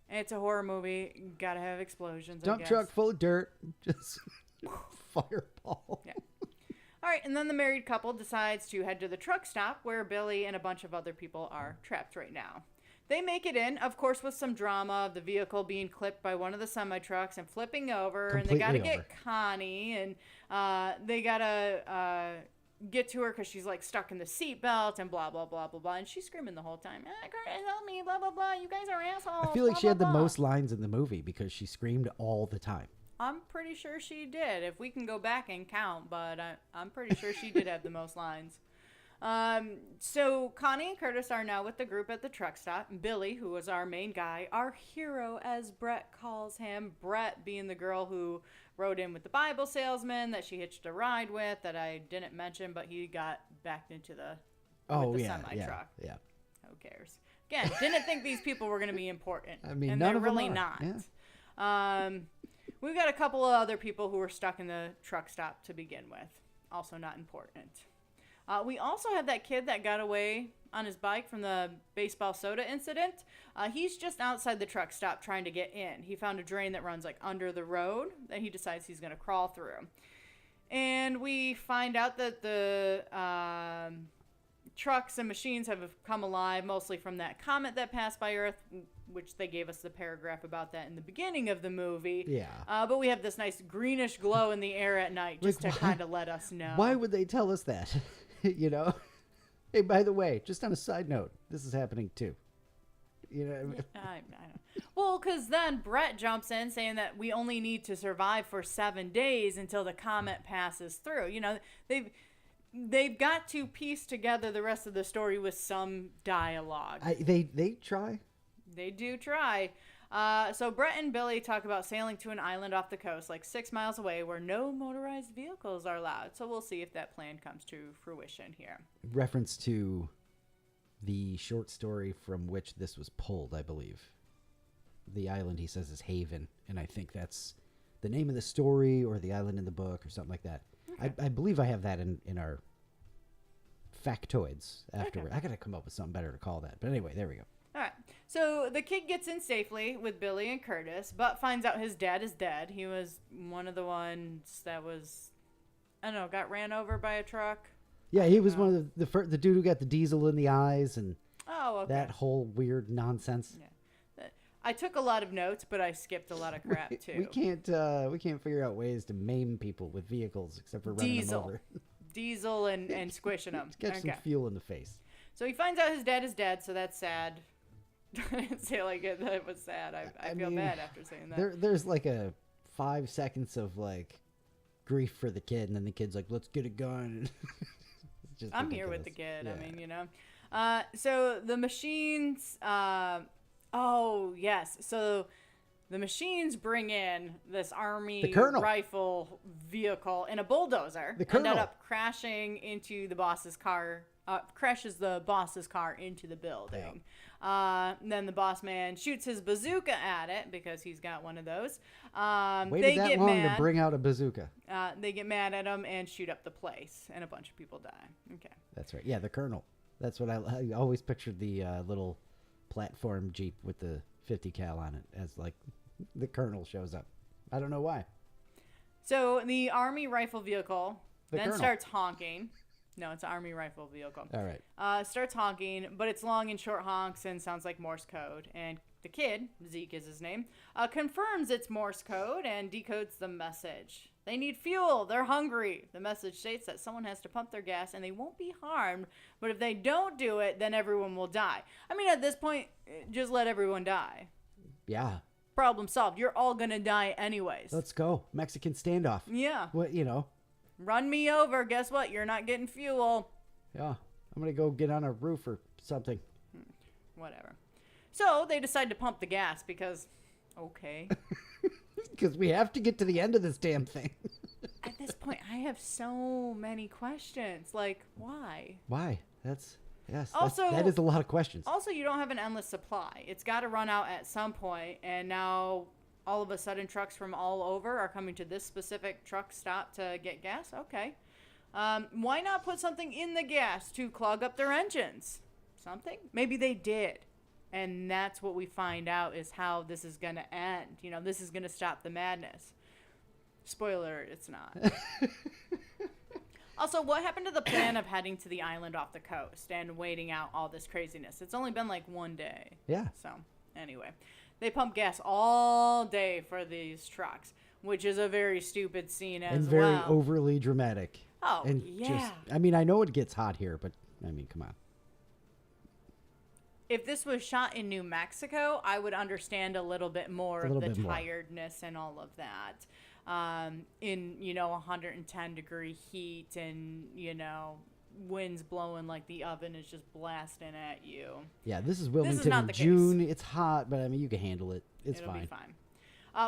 It's a horror movie. Gotta have explosions, I Dump guess. truck full of dirt. Just fireball. Yeah. All right, and then the married couple decides to head to the truck stop where Billy and a bunch of other people are trapped right now. They make it in, of course, with some drama of the vehicle being clipped by one of the semi-trucks and flipping over. And they got to get Connie, and they got to get to her because she's, like, stuck in the seatbelt and blah, blah, blah, blah, blah. And she's screaming the whole time, Curtis, help me, blah, blah, blah. You guys are assholes. I feel like blah, she had blah, the blah." most lines in the movie because she screamed all the time. I'm pretty sure she did, if we can go back and count, but I'm pretty sure she did have the most lines. So Connie and Curtis are now with the group at the truck stop. Billy, who was our main guy, our hero, as Brett calls him, Brett being the girl who rode in with the Bible salesman that she hitched a ride with that I didn't mention, but he got backed into the semi-truck. Yeah. Who cares? Again, didn't think these people were going to be important. I mean, and none they're of them really are. not. Yeah. We've got a couple of other people who were stuck in the truck stop to begin with. Also not important. We also have that kid that got away on his bike from the baseball soda incident. He's just outside the truck stop trying to get in. He found a drain that runs like under the road that he decides he's going to crawl through. And we find out that the trucks and machines have come alive mostly from that comet that passed by Earth, which they gave us the paragraph about that in the beginning of the movie. Yeah. But we have this nice greenish glow in the air at night just to kind of let us know. Why would they tell us that? Hey, by the way, just on a side note, this is happening too. I don't. Well, because then Brett jumps in saying that we only need to survive for 7 days until the comet passes through. They've got to piece together the rest of the story with some dialogue. They try. They do try. So Brett and Billy talk about sailing to an island off the coast, like 6 miles away, where no motorized vehicles are allowed. So we'll see if that plan comes to fruition here. Reference to the short story from which this was pulled, I believe. The island, he says, is Haven, and I think that's the name of the story or the island in the book or something like that. Okay. I believe I have that in our factoids afterward. Okay. I got to come up with something better to call that. But anyway, there we go. All right. So the kid gets in safely with Billy and Curtis, but finds out his dad is dead. He was one of the ones that was, I don't know, got ran over by a truck. Yeah, he was one of the dude who got the diesel in the eyes and that whole weird nonsense. Yeah. I took a lot of notes, but I skipped a lot of crap too. We can't figure out ways to maim people with vehicles except for running them over. Diesel and squishing them. Get some fuel in the face. So he finds out his dad is dead, so that's sad. I didn't say like it was sad. I feel bad after saying that. There's like a 5 seconds of like grief for the kid, and then the kid's like, "Let's get a gun." Just I'm here with the kid. Yeah. I mean, you know. So the machines. Oh yes. So the machines bring in this army rifle vehicle in a bulldozer. The Colonel ended up crashing into the boss's car. Crashes the boss's car into the building. Yeah. Then the boss man shoots his bazooka at it because he's got one of those. Waited that long to bring out a bazooka. They get mad at him and shoot up the place, and a bunch of people die. Okay. That's right. Yeah, the Colonel. That's what I always pictured, the little platform Jeep with the 50 cal on it, as like the Colonel shows up. I don't know why. So the army rifle vehicle starts honking. No, it's an army rifle vehicle. All right. Starts honking, but it's long and short honks and sounds like Morse code. And the kid, Zeke is his name, confirms it's Morse code and decodes the message. They need fuel. They're hungry. The message states that someone has to pump their gas and they won't be harmed. But if they don't do it, then everyone will die. I mean, at this point, just let everyone die. Yeah. Problem solved. You're all going to die anyways. Let's go. Mexican standoff. Yeah. What, you know. Run me over. Guess what? You're not getting fuel. Yeah. I'm going to go get on a roof or something. Whatever. So they decide to pump the gas because, okay. Because we have to get to the end of this damn thing. At this point, I have so many questions. Like, why? Why? That is a lot of questions. Also, you don't have an endless supply. It's got to run out at some point, and now all of a sudden trucks from all over are coming to this specific truck stop to get gas. Okay. Why not put something in the gas to clog up their engines? Something? Maybe they did. And that's what we find out is how this is going to end. You know, this is going to stop the madness. Spoiler, it's not. Also, what happened to the plan of heading to the island off the coast and waiting out all this craziness? It's only been like one day. Yeah. So, anyway. They pump gas all day for these trucks, which is a very stupid scene as well. And very overly dramatic. Oh, and yeah. I mean, I know it gets hot here, but, I mean, come on. If this was shot in New Mexico, I would understand a little bit more of the tiredness and all of that. In, 110 degree heat and, winds blowing like the oven is just blasting at you. Yeah, this is Wilmington in June. It's hot, but I mean, you can handle it. It'll be fine.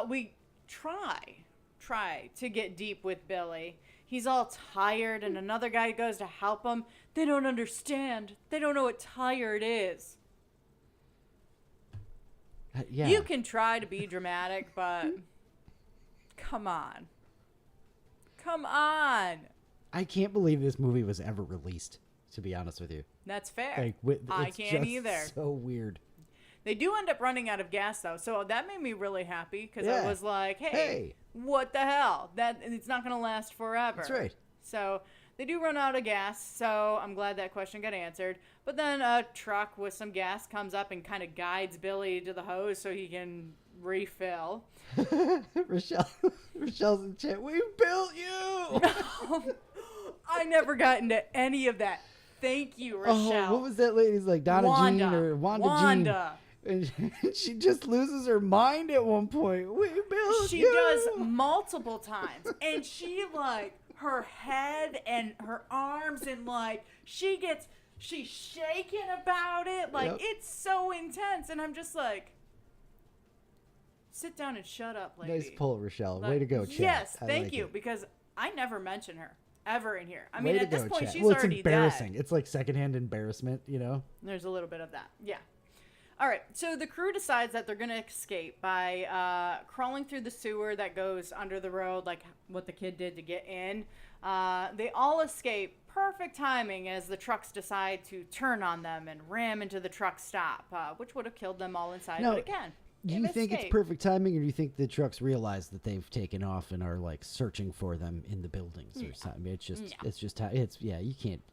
We try to get deep with Billy. He's all tired, and another guy goes to help him. They don't understand. They don't know what tired is. Yeah. You can try to be dramatic, but come on. Come on. I can't believe this movie was ever released, to be honest with you. That's fair. I can't either. So weird. They do end up running out of gas, though, so that made me really happy because I was like, hey, what the hell? It's not going to last forever. That's right. So they do run out of gas, so I'm glad that question got answered. But then a truck with some gas comes up and kind of guides Billy to the hose so he can refill. Rochelle's in chat. We built you! I never got into any of that. Thank you, Rochelle. Oh, what was that lady's like? Wanda Jean or Wanda Jean? And she just loses her mind at one point. We built She you! does multiple times. And she, her head and her arms and, she's shaking about it. It's so intense. And I'm just like, sit down and shut up, lady. Nice pull, Rochelle. Way to go, chat. Yes, thank you. Because I never mention her. Ever in here. I mean, at this point, she's already dead. It's embarrassing. It's like secondhand embarrassment, There's a little bit of that. Yeah. All right, so the crew decides that they're going to escape by crawling through the sewer that goes under the road, like what the kid did to get in. They all escape. Perfect timing as the trucks decide to turn on them and ram into the truck stop, which would have killed them all inside. No, but again, do you think it's perfect timing, or do you think the trucks realize that they've taken off and are like searching for them in the buildings or something? It's just you can't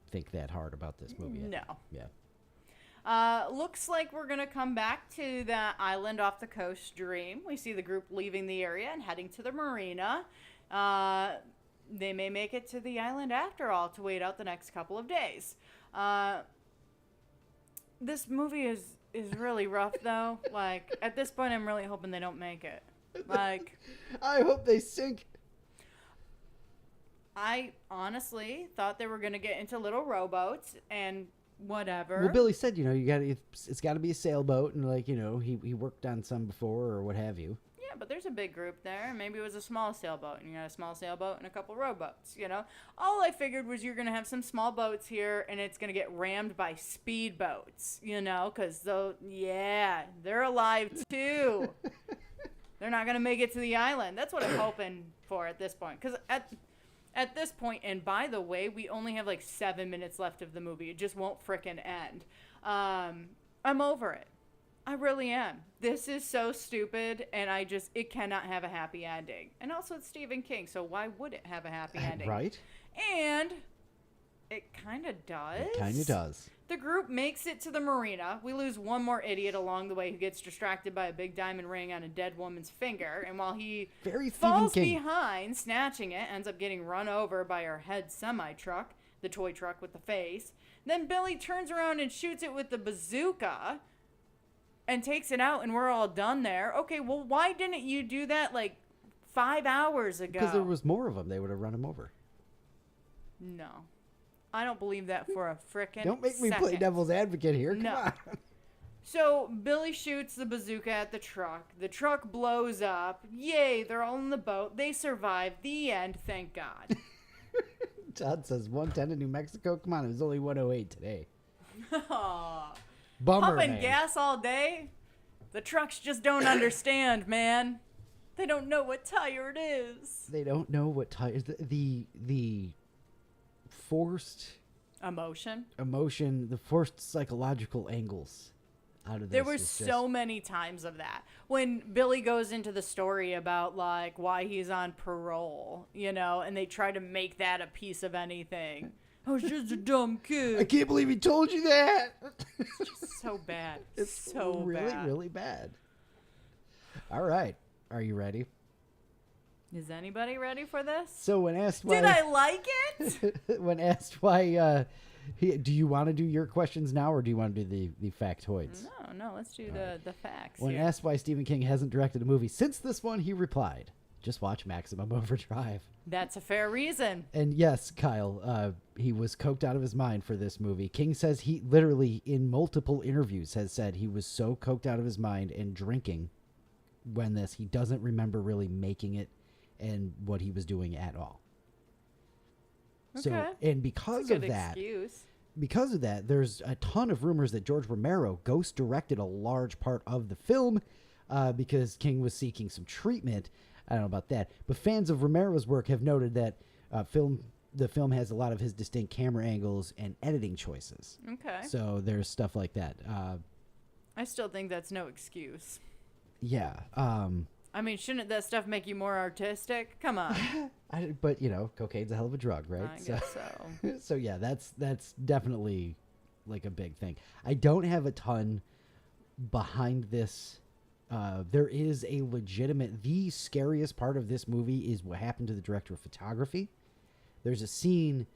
think that hard about this movie. No. Yeah. Looks like we're going to come back to that island off the coast Dream. We see the group leaving the area and heading to the marina. They may make it to the island after all to wait out the next couple of days. This movie is really rough, though. Like, at this point, I'm really hoping they don't make it. Like, I hope they sink. I honestly thought they were going to get into little rowboats and whatever. Well, Billy said, it's got to be a sailboat, and he worked on some before or what have you. Yeah, but there's a big group there. Maybe it was a small sailboat, and you got a small sailboat and a couple rowboats, All I figured was you're going to have some small boats here, and it's going to get rammed by speedboats, because they're alive too. They're not going to make it to the island. That's what I'm hoping for at this point, because at this point, and by the way, we only have like 7 minutes left of the movie. It just won't frickin' end. I'm over it. I really am. This is so stupid, and it cannot have a happy ending. And also, it's Stephen King, so why would it have a happy ending? Right. And it kind of does. It kind of does. The group makes it to the marina. We lose one more idiot along the way who gets distracted by a big diamond ring on a dead woman's finger. And while he falls behind, snatching it, ends up getting run over by our head semi-truck, the toy truck with the face. Then Billy turns around and shoots it with the bazooka and takes it out, and we're all done there. Okay, well, why didn't you do that like 5 hours ago? Because there was more of them. They would have run him over. No. I don't believe that for a frickin' Don't make me play devil's advocate here. Come on. So Billy shoots the bazooka at the truck. The truck blows up. Yay, they're all in the boat. They survive. The end, thank God. Todd says 110 in New Mexico. Come on, it was only 108 today. Aw. Bummer, Pumping man. gas all day? The trucks just don't understand, man. They don't know what tire it is. They don't know what tire. The forced emotion, the forced psychological angles out of this. There were so many times of that. When Billy goes into the story about like why he's on parole, and they try to make that a piece of anything. I was just a dumb kid. I can't believe he told you that. It's just so bad. It's so really, bad. really bad. All right. Are you ready? Is anybody ready for this? So when asked why... Did I like it? When asked why... do you want to do your questions now, or do you want to do the factoids? No. Let's do the facts. When asked why Stephen King hasn't directed a movie since this one, he replied, "Just watch Maximum Overdrive." That's a fair reason. And yes, Kyle, he was coked out of his mind for this movie. King says he literally, in multiple interviews, has said he was so coked out of his mind and drinking when he doesn't remember really making it and what he was doing at all. Okay. So, and because of that, there's a ton of rumors that George Romero ghost directed a large part of the film because King was seeking some treatment. I don't know about that, but fans of Romero's work have noted that the film has a lot of his distinct camera angles and editing choices. Okay. So there's stuff like that. I still think that's no excuse. Yeah. I mean, shouldn't that stuff make you more artistic? Come on. But cocaine's a hell of a drug, right? I guess so. So yeah, that's definitely like a big thing. I don't have a ton behind this. There is a legitimate... The scariest part of this movie is what happened to the director of photography. There's a scene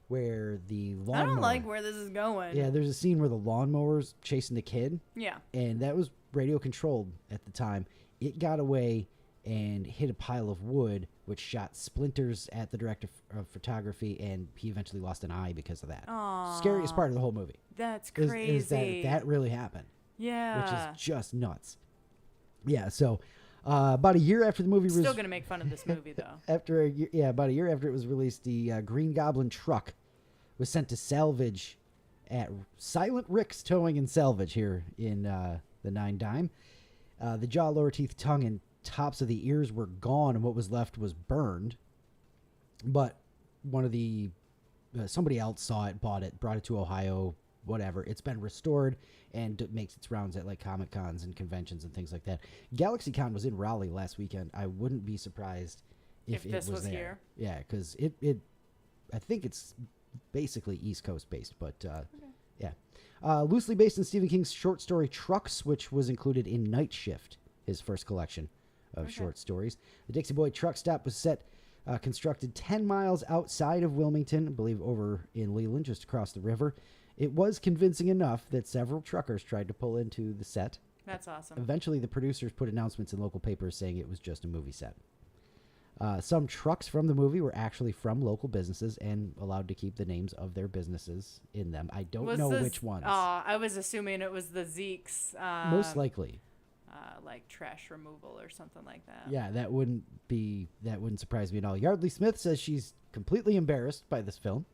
where the lawnmower... I don't like where this is going. Yeah, there's a scene where the lawnmower's chasing the kid. Yeah. And that was radio controlled at the time. It got away and hit a pile of wood, which shot splinters at the director of photography, and he eventually lost an eye because of that. Aww. Scariest part of the whole movie. That's crazy. Is that really happened. Yeah. Which is just nuts. Yeah, so about a year after the movie was... Still going to make fun of this movie, though. About a year after it was released, the Green Goblin truck was sent to salvage at Silent Rick's Towing and Salvage here in the 9 Dime. The jaw, lower teeth, tongue, and tops of the ears were gone, and what was left was burned. But one of the somebody else saw it, bought it, brought it to Ohio, whatever. It's been restored and it makes its rounds at like Comic Cons and conventions and things like that. GalaxyCon was in Raleigh last weekend. I wouldn't be surprised if it this was there. here. Yeah, because I think it's basically East Coast based, but yeah. Loosely based on Stephen King's short story Trucks, which was included in Night Shift, his first collection of short stories. The Dixie Boy truck stop was constructed 10 miles outside of Wilmington, I believe over in Leland, just across the river. It was convincing enough that several truckers tried to pull into the set. That's awesome. Eventually, the producers put announcements in local papers saying it was just a movie set. Some trucks from the movie were actually from local businesses and allowed to keep the names of their businesses in them. I don't know which ones. I was assuming it was the Zeke's. Most likely. Like trash removal or something like that. Yeah, that wouldn't surprise me at all. Yardley Smith says she's completely embarrassed by this film.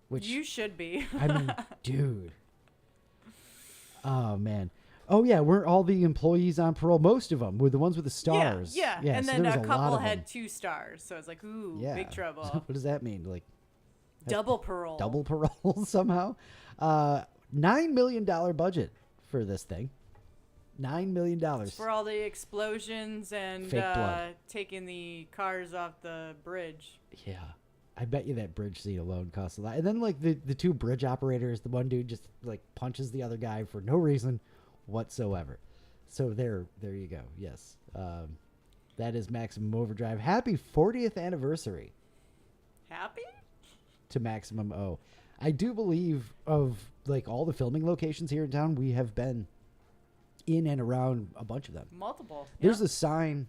Which you should be. I mean, dude. Oh, man. Oh, yeah, weren't all the employees on parole? Most of them were the ones with the stars. Yeah. And so then there was a couple lot of had them. 2 stars. So it's like, ooh, Yeah. big trouble. What does that mean? Like Double parole. double parole somehow? $9 million budget for this thing. $9 million. For all the explosions and Fake blood. taking the cars off the bridge. Yeah. I bet you that bridge scene alone costs a lot. And then, like, the 2 bridge operators, the one dude just, like, punches the other guy for no reason whatsoever. So there you go. Yes. That is Maximum Overdrive. Happy 40th anniversary Happy? to Maximum O. I do believe of, like, all the filming locations here in town, we have been in and around a bunch of them. Multiple. There's a sign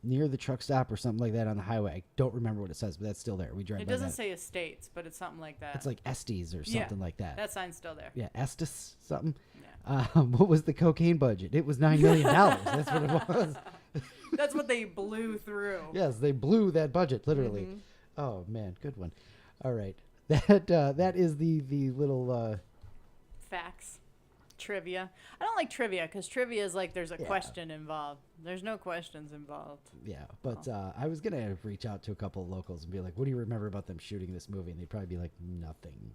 near the truck stop or something like that on the highway. I don't remember what it says, but that's still there. We drive It by doesn't that. say estates, but it's something like that. It's like Estes or something like that. That sign's still there. Yeah, Estes something. Yeah. What was the cocaine budget? It was $9 million. That's what it was. That's what they blew through. Yes, they blew that budget literally. Mm-hmm. Oh man, good one. All right, that is the little Facts. Trivia. I don't like trivia because trivia is like there's a question involved. There's no questions involved. yeah. But I was gonna reach out to a couple of locals and be like, "What do you remember about them shooting this movie?" And they'd probably be like, "Nothing."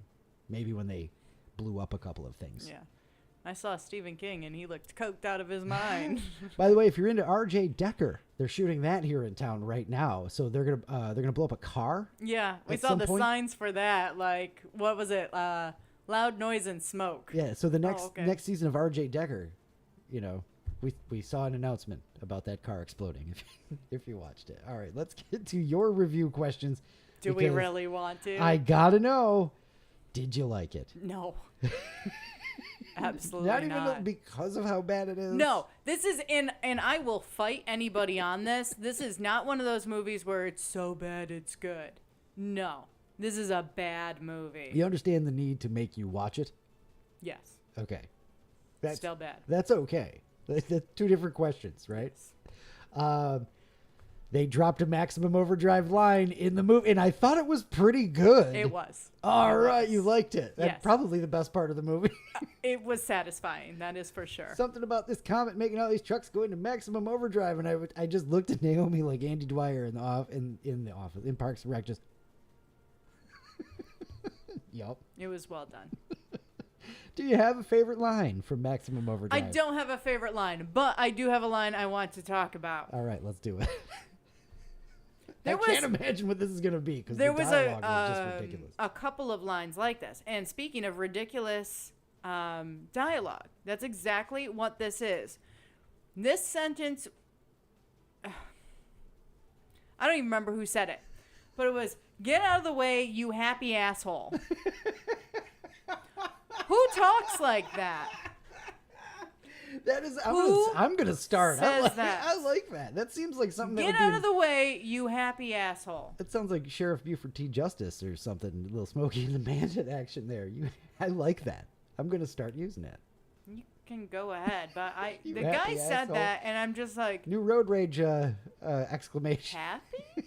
Maybe when they blew up a couple of things. Yeah. I saw Stephen King and he looked coked out of his mind. By the way, if you're into R.J. Decker, they're shooting that here in town right now. So they're gonna blow up a car. Yeah, we At saw some the point? signs for that. Like, what was it? Loud noise and smoke. Yeah. So the next okay. next season of R.J. Decker, you know, we saw an announcement about that car exploding. If you watched it. All right, let's get to your review questions. Do we because really want to? I gotta know. Did you like it? No. Absolutely Not not. even because of how bad it is. No, this is and I will fight anybody on this. This is not one of those movies where it's so bad it's good. No. This is a bad movie. You understand the need to make you watch it? Yes. Okay. Still bad. That's okay. That's 2 different questions, right? They dropped a Maximum Overdrive line in the movie, and I thought it was pretty good. It was. All right, you liked it. That's Yes. probably the best part of the movie. It was satisfying. That is for sure. Something about this comet making all these trucks go into Maximum Overdrive, and I just looked at Naomi like Andy Dwyer in the office in Parks and Rec. Just, yup. It was well done. Do you have a favorite line from Maximum I Overdrive? don't have a favorite line, but I do have a line I want to talk about. All right, let's do it. There can't imagine what this is going to be because the There was dialogue was just ridiculous. a couple of lines like this. And speaking of ridiculous dialogue, that's exactly what this is. This sentence, I don't even remember who said it, but it was, "Get out of the way, you happy asshole." Who talks like that? That is, Who I'm gonna start. says that? I like that. That seems like something Get that would out be. of the way, you happy asshole. It sounds like Sheriff Buford T. Justice or something. A little Smokey and the Bandit action there. I like that. I'm gonna start using that. You can go ahead, but You the guy happy said asshole. that, and I'm just like, New road rage exclamation. happy?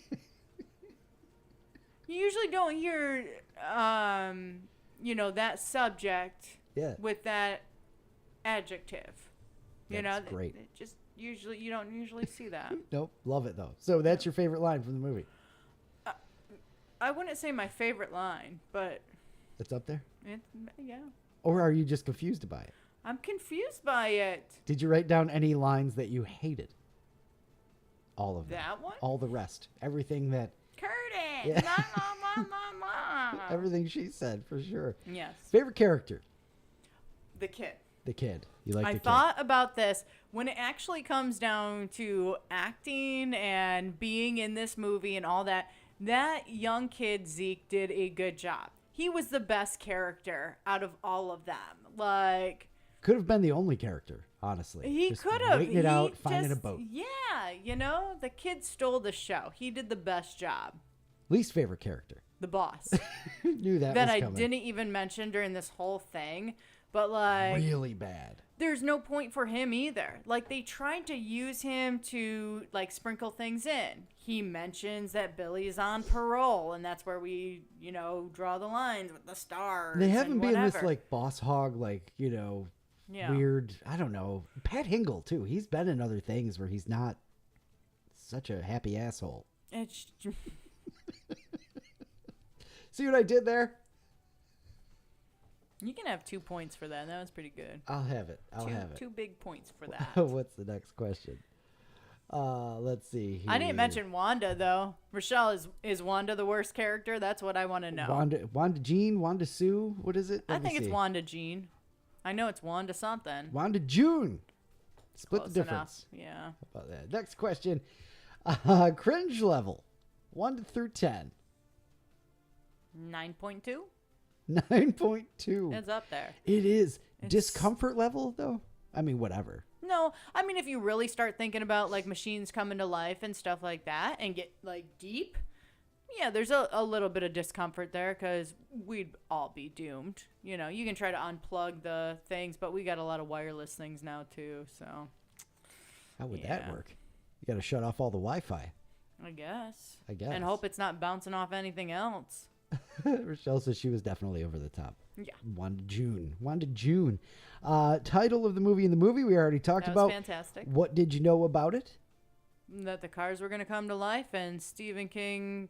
You usually don't hear that subject Yeah. with that adjective. That's great. It just usually, you don't usually see that. Nope. Love it, though. So that's your favorite line from the movie? I wouldn't say my favorite line, but It's up there? yeah. Or are you just confused by it? I'm confused by it. Did you write down any lines that you hated? All of them. That one? All the rest. Everything that... Curtis! Yeah. Ma. Everything she said, for sure. Yes. Favorite character? The kid. The kid. You like the I kid? thought about this when it actually comes down to acting and being in this movie and all that. That young kid, Zeke, did a good job. He was the best character out of all of them. Like... Could have been the only character, honestly. He Just could have. waiting it out, finding a boat. Yeah, the kid stole the show. He did the best job. Least favorite character? The boss. Knew that that was I coming. didn't even mention during this whole thing. But, like... Really bad. There's no point for him either. Like, they tried to use him to, like, sprinkle things in. He mentions that Billy's on parole, and that's where we, draw the lines with the stars. They haven't and been this, whatever. like, boss hog, like, Yeah. weird, I don't know. Pat Hingle, too. He's been in other things where he's not such a happy asshole. It's... See what I did there? You can have 2 points for that. That was pretty good. I'll have it. I'll have it. 2 big points for that. What's the next question? Let's see. I didn't here. mention Wanda, though. Rochelle, is Wanda the worst character? That's what I want to know. Wanda Jean, Wanda Sue, what is it? I Let me think it's see. Wanda Jean. I know it's Wanda something. Wanda June. Split Close the difference. enough. Yeah. How about that? Next question. Cringe level, 1 through 10. 9.2? 9.2. It's up there. It is. It's- Discomfort level, though? I mean, whatever. No, I mean, if you really start thinking about, like, machines coming to life and stuff like that and get, like, deep, yeah, there's a little bit of discomfort there because we'd all be doomed. You can try to unplug the things, but we got a lot of wireless things now, too, so. How would that Yeah. work? You got to shut off all the Wi-Fi. I guess. I guess. And hope it's not bouncing off anything else. Rochelle says she was definitely over the top. Yeah. Wanda June. Title of the movie. In the movie we already talked That was about. fantastic. What did you know about it? That the cars were going to come to life and Stephen King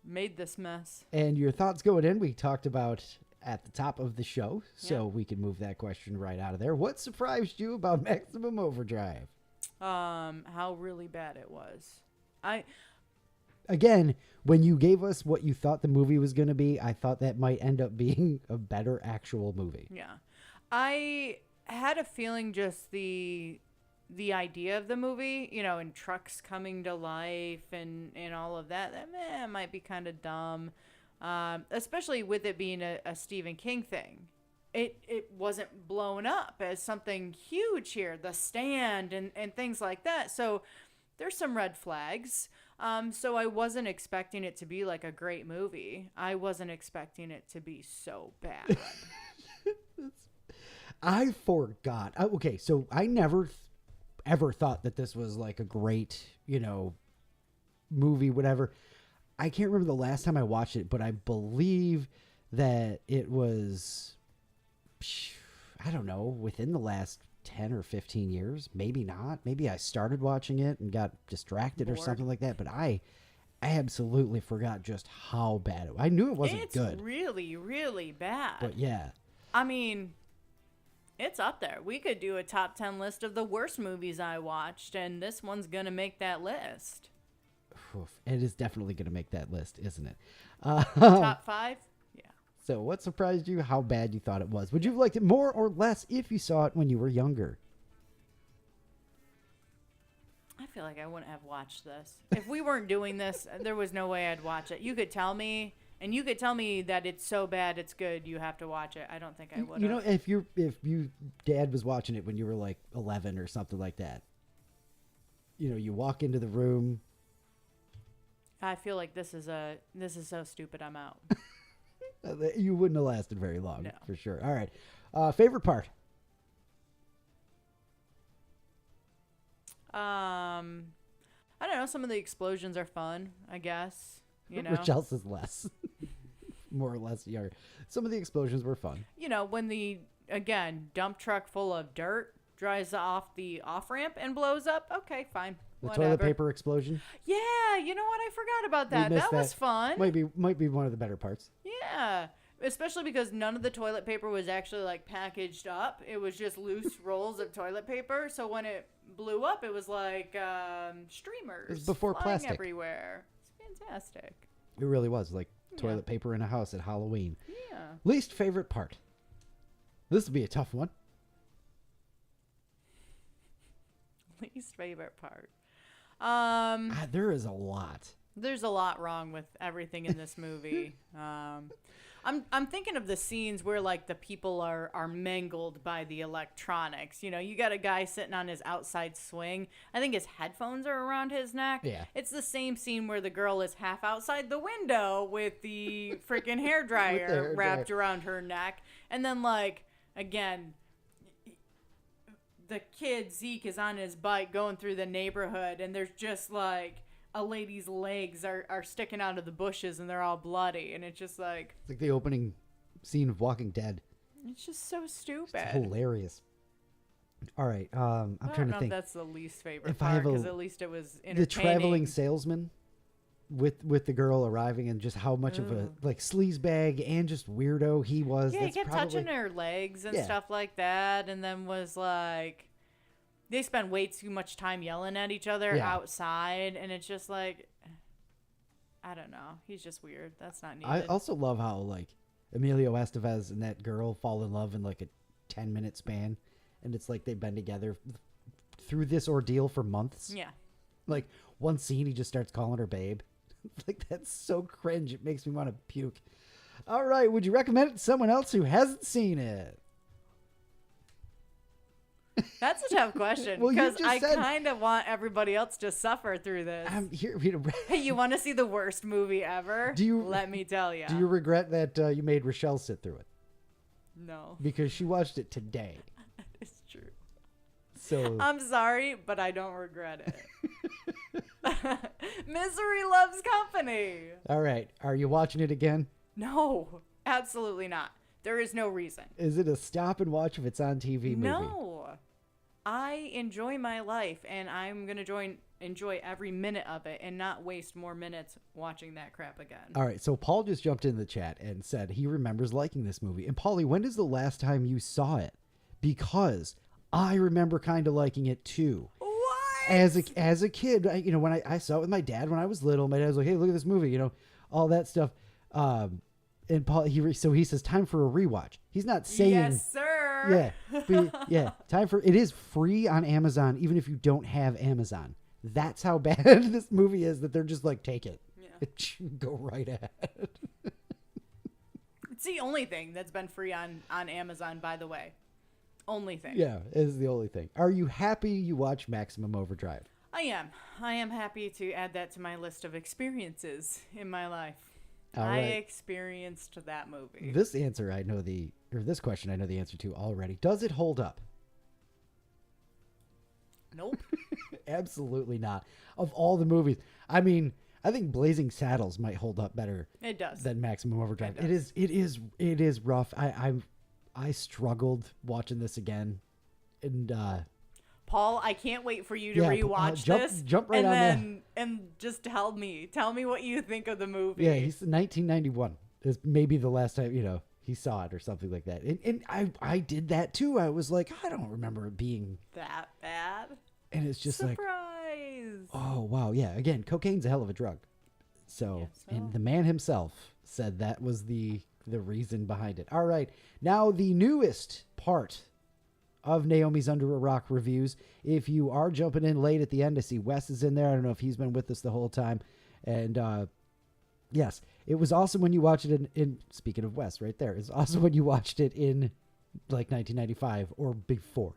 made this mess. And your thoughts going in, we talked about at the top of the show, so Yeah. we can move that question right out of there. What surprised you about Maximum Overdrive? How really bad it was. Again, when you gave us what you thought the movie was going to be, I thought that might end up being a better actual movie. Yeah. I had a feeling just the idea of the movie, and trucks coming to life and all of that might be kind of dumb. Especially with it being a Stephen King thing. It wasn't blown up as something huge here, The Stand and things like that. So there's some red flags. So I wasn't expecting it to be like a great movie. I wasn't expecting it to be so bad. I forgot. Okay, so I never ever thought that this was like a great, movie, whatever. I can't remember the last time I watched it, but I believe that it was, I don't know, within the last 10 or 15 years. Maybe not. Maybe I started watching it and got distracted or Bored. something like that. But I absolutely forgot just how bad it was. I knew it wasn't It's good. really, really bad. But yeah. I mean, it's up there. We could do a top 10 list of the worst movies I watched, and this one's going to make that list. Oof, it is definitely going to make that list, isn't it? Top 5? Yeah. So what surprised you? How bad you thought it was? Would you have liked it more or less if you saw it when you were younger? I feel like I wouldn't have watched this. If we weren't doing this, there was no way I'd watch it. You could tell me, and you could tell me that it's so bad it's good, you have to watch it. I don't think I would have. You know, if you dad was watching it when you were like 11 or something like that, you walk into the room. I feel like this is so stupid, I'm out. You wouldn't have lasted very long, No. for sure. All right. Favorite part? I don't know. Some of the explosions are fun, I guess. Which else is less? more or less. Yeah. Some of the explosions were fun. You know, when the, again, dump truck full of dirt drives off the off-ramp and blows up, okay, fine. The Whatever. toilet paper explosion. Yeah, you know what? I forgot about We that. missed That was fun. Might be one of the better parts. Yeah. Especially because none of the toilet paper was actually like packaged up. It was just loose rolls of toilet paper. So when it blew up, it was like streamers. It was before flying plastic. Everywhere. It's fantastic. It really was like toilet paper in a house at Halloween. Yeah. Least favorite part. This will be a tough one. Least favorite part. There is a lot. There's a lot wrong with everything in this movie. I'm thinking of the scenes where like the people are mangled by the electronics. You know, you got a guy sitting on his outside swing. I think his headphones are around his neck. Yeah. It's the same scene where the girl is half outside the window with the freaking hairdryer wrapped around her neck. And then like again, the kid Zeke is on his bike going through the neighborhood, and there's just like a lady's legs are sticking out of the bushes and they're all bloody, and it's just like It's like the opening scene of Walking Dead. it's just so stupid. It's hilarious. All right, I'm I trying don't to know think. if that's the least favorite If I part have because at least it was entertaining. The traveling salesman with the girl arriving and just how much of a like sleazebag and just weirdo he was. Yeah, That's he kept probably, touching her legs and Yeah. stuff like that, and then was like, they spent way too much time yelling at each other Yeah. outside, and it's just like, I don't know. He's just weird. That's not needed. I also love how like Emilio Estevez and that girl fall in love in like a 10-minute span, and it's like they've been together through this ordeal for months. Yeah. Like one scene, he just starts calling her babe. Like that's so cringe. It makes me want to puke. All right, would you recommend it to someone else who hasn't seen it? That's a tough question Well, you because just I said- kind of want everybody else to suffer through this. I'm here. Hey, you want to see the worst movie ever? Do you- Let me tell you. Do you regret that you made Rochelle sit through it? No, Because she watched it today. it's true. So I'm sorry, but I don't regret it. Misery loves company. all right, are you watching it again? No, absolutely not. There is no reason. Is it a stop and watch if it's on TV movie? No. I enjoy my life, and I'm going to enjoy every minute of it and not waste more minutes watching that crap again. All right, so Paul just jumped in the chat and said he remembers liking this movie. And Paulie, when is the last time you saw it? Because I remember kind of liking it too. What? As a kid, when I saw it with my dad when I was little, my dad was like, "Hey, look at this movie," all that stuff. And Paul, he says time for a rewatch. He's not saying, Yes, sir. time for it is free on Amazon, even if you don't have Amazon. That's how bad this movie is that they're just like, take it. Yeah. Go right ahead. It's the only thing that's been free on Amazon, by the way. Only thing. Yeah, it is the only thing. Are you happy you watched Maximum Overdrive? I am. I am happy to add that to my list of experiences in my life. All I right. experienced that movie. This question I know the answer to already. Does it hold up? Nope. Absolutely not. Of all the movies, I mean, I think Blazing Saddles might hold up better It does. than Maximum Overdrive. It does. It is rough. I struggled watching this again, and Paul, I can't wait for you to Yeah, rewatch this. jump right and on then, And just tell me what you think of the movie. yeah, he's 1991 is maybe the last time he saw it or something like that. And I did that too. I was like, I don't remember it being that bad. and it's just like, Surprise. oh wow, yeah. Again, cocaine's a hell of a drug. So, Yes, so. and the man himself said that was the reason behind it. All right, now the newest part of Naomi's Under a Rock reviews. If you are jumping in late at the end, I see Wes is in there. I don't know if he's been with us the whole time. And yes, it was awesome when you watched it in speaking of Wes right there, it's awesome when you watched it in like 1995 or before.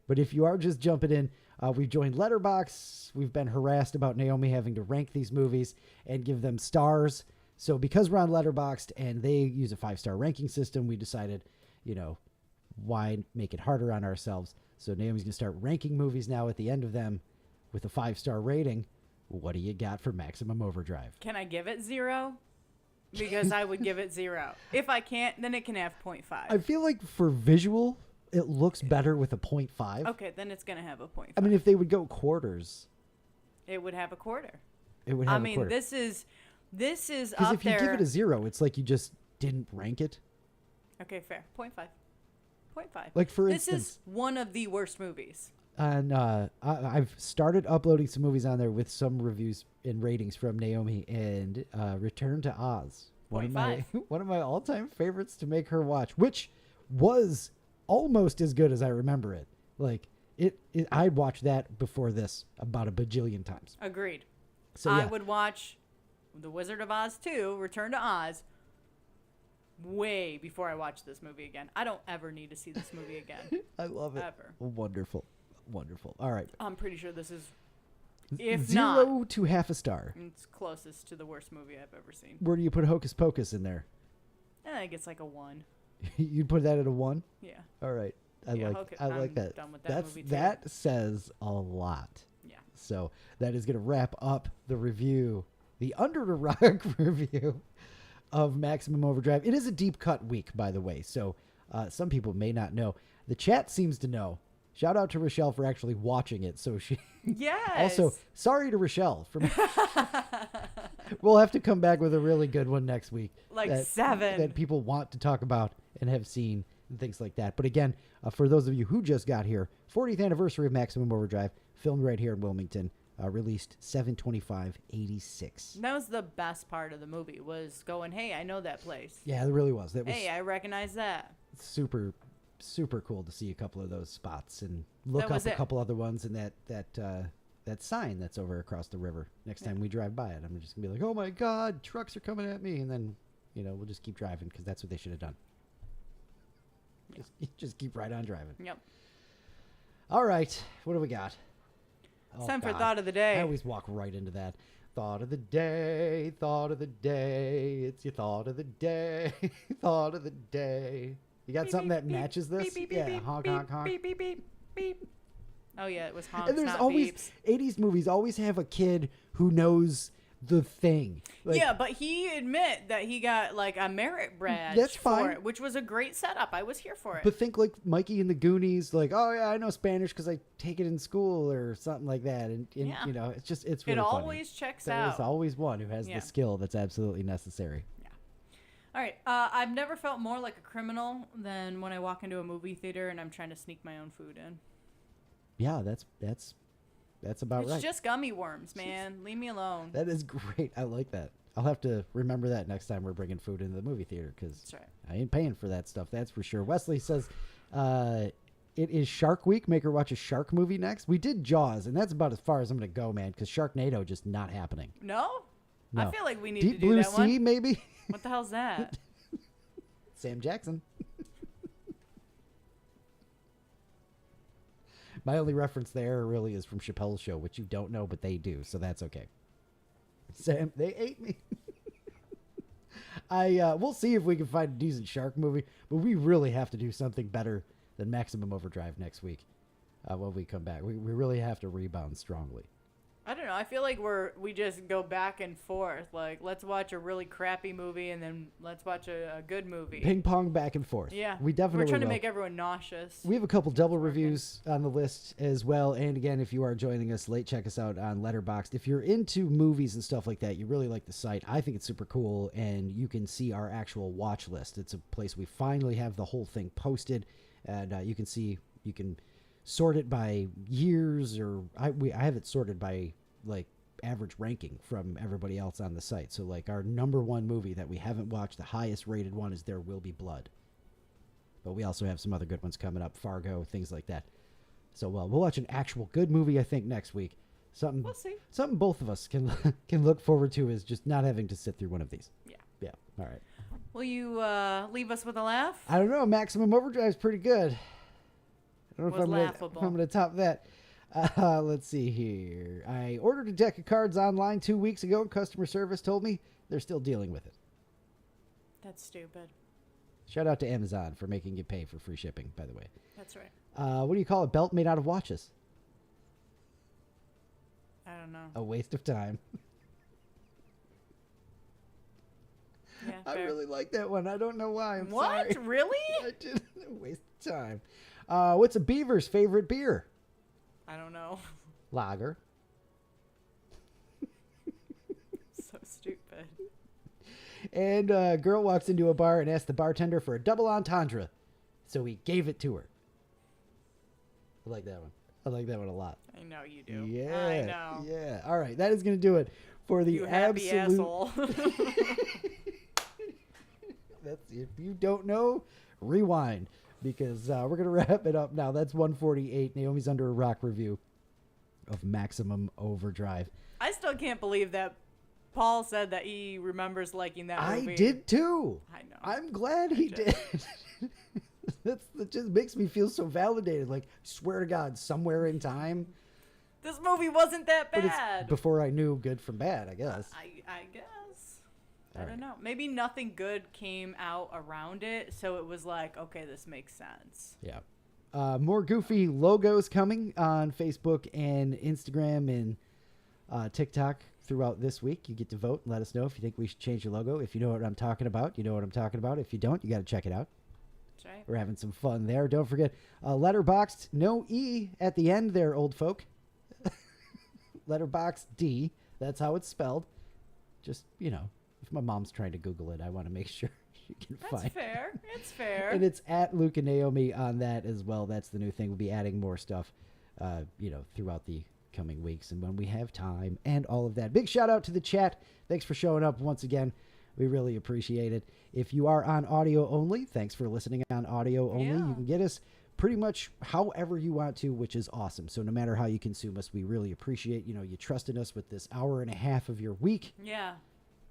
But if you are just jumping in, we've joined Letterboxd. We've been harassed about Naomi having to rank these movies and give them stars. So because we're on Letterboxd and they use a 5-star ranking system, we decided, why make it harder on ourselves? So Naomi's going to start ranking movies now at the end of them with a 5-star rating. What do you got for Maximum Overdrive? Can I give it 0? because I would give it 0. If I can't, then it can have 0.5. I feel like for visual, it looks better with a 0.5. Okay, then it's going to have a 0.5. I mean, if they would go quarters, it would have a quarter. it would have a quarter. this is Because up if you there. give it a 0, it's like you just didn't rank it. Okay, fair. 0.5. 0.5. Like, for this instance, is one of the worst movies. and I've started uploading some movies on there with some reviews and ratings from Naomi, and Return to Oz, one of my 0.5. one of my all-time favorites to make her watch, which was almost as good as I remember it. Like I'd watch that before this about a bajillion times. Agreed. So yeah, I would watch The Wizard of Oz 2, Return to Oz, way before I watch this movie again. I don't ever need to see this movie again. I love it. Ever. Wonderful. All right, I'm pretty sure this is, if 0 not, to half a star. it's closest to the worst movie I've ever seen. Where do you put Hocus Pocus in there? I think it's like a 1. You'd put that at a 1. Yeah. All right. I Yeah, like I'm that. done with that movie, too. That says a lot. Yeah. So that is going to wrap up the review, the Under the Rock review of Maximum Overdrive. It is a deep cut week, by the way. So some people may not know. The chat seems to know. Shout out to Rochelle for actually watching it. So she Yes. also, sorry to Rochelle for. We'll have to come back with a really good one next week. Like 7. that people want to talk about and have seen and things like that. But again, for those of you who just got here, 40th anniversary of Maximum Overdrive, filmed right here in Wilmington, released 7/25/86. That was the best part of the movie, was going, hey, I know that place. Yeah, it really was. That was Hey, I recognize that. super, super cool to see a couple of those spots and look That up was a it. couple other ones and that sign that's over across the river. Next time we drive by it, I'm just gonna be like, oh my God, trucks are coming at me, and then we'll just keep driving because that's what they should have done. Just keep right on driving. Yep. All right, what do we got? It's time for Thought of the Day. I always walk right into that. Thought of the day, thought of the day. It's your thought of the day, thought of the day. You got Beep, something beep, that beep, matches this? beep, beep, Yeah, beep, honk, beep, honk, honk. beep, beep, beep, beep. Oh, yeah, it was honks, And there's not always, beeps. 80s movies always have a kid who knows the thing. Like, Yeah, but he admit that he got like a merit badge That's for fine. it, which was a great setup. I was here for it. But think like Mikey and the Goonies, like, oh yeah, I know Spanish because I take it in school or something like that. And Yeah. it's really it funny. always checks There's out. always one who has Yeah. the skill that's absolutely necessary. All right, I've never felt more like a criminal than when I walk into a movie theater and I'm trying to sneak my own food in. Yeah, that's about It's right. just gummy worms, man. Leave me alone. That is great. I like that. I'll have to remember that next time we're bringing food into the movie theater because That's right. I ain't paying for that stuff. That's for sure. Wesley says it is Shark Week. Make her watch a shark movie next. We did Jaws, and that's about as far as I'm going to go, man, because Sharknado just not happening. No? No. I feel like we need Deep to do Blue that Sea, one. maybe? What the hell's that? Sam Jackson. My only reference there really is from Chappelle's Show, which you don't know, but they do, so that's okay. Sam, they ate me. We'll see if we can find a decent shark movie, but we really have to do something better than Maximum Overdrive next week when we come back. We really have to rebound strongly. I don't know. I feel like we just go back and forth. Like, let's watch a really crappy movie and then let's watch a good movie. Ping pong back and forth. Yeah. We definitely We're trying to will. make everyone nauseous. We have a couple double reviews on the list as well. And again, if you are joining us late, check us out on Letterboxd. If you're into movies and stuff like that, you really like the site, I think it's super cool. And you can see our actual watch list. It's a place we finally have the whole thing posted. And you can sort it by years, or I have it sorted by like average ranking from everybody else on the site. So like our number one movie that we haven't watched, the highest rated one is There Will Be Blood. But we also have some other good ones coming up, Fargo, things like that. So we'll watch an actual good movie, I think, next week. We'll see. Something both of us can look forward to is just not having to sit through one of these. Yeah. Yeah. All right. Will you leave us with a laugh? I don't know. Maximum Overdrive is pretty good. I don't know Was if laughable. I'm going to top that. Let's see here. I ordered a deck of cards online 2 weeks ago. Customer service told me they're still dealing with it. That's stupid. Shout out to Amazon for making you pay for free shipping, by the way. That's right. What do you call a belt made out of watches? I don't know. A waste of time. Yeah, I fair. really like that one. I don't know why. I'm What? sorry. Really? I didn't waste time. What's a beaver's favorite beer? I don't know. Lager. So stupid. And a girl walks into a bar and asks the bartender for a double entendre. So he gave it to her. I like that one. I like that one a lot. I know you do. Yeah. I know. Yeah. All right. That is going to do it for the You happy absolute. asshole. That's if you don't know, rewind because we're going to wrap it up now. That's 148. Naomi's Under a Rock review of Maximum Overdrive. I still can't believe that Paul said that he remembers liking that movie. I did too. I know. I'm glad he did. That just makes me feel so validated. Like, swear to God, somewhere in time. This movie wasn't that But bad. it's before I knew good from bad, I guess. I guess. I All don't right. know. Maybe nothing good came out around it, so it was like, okay, this makes sense. Yeah. More goofy logos coming on Facebook and Instagram and TikTok throughout this week. You get to vote and let us know if you think we should change your logo. If you know what I'm talking about, you know what I'm talking about. If you don't, you got to check it out. That's right. We're having some fun there. Don't forget, letterboxed, no E at the end there, old folk. Letterboxd D. That's how it's spelled. Just, you know, if my mom's trying to Google it, I want to make sure she can That's find fair. It's fair. And it's at Luke and Naomi on that as well. That's the new thing. We'll be adding more stuff, throughout the coming weeks and when we have time and all of that. Big shout out to the chat. Thanks for showing up once again. We really appreciate it. If you are on audio only, thanks for listening on audio only. Yeah. You can get us pretty much however you want to, which is awesome. So no matter how you consume us, we really appreciate, you trusting us with this hour and a half of your week Yeah,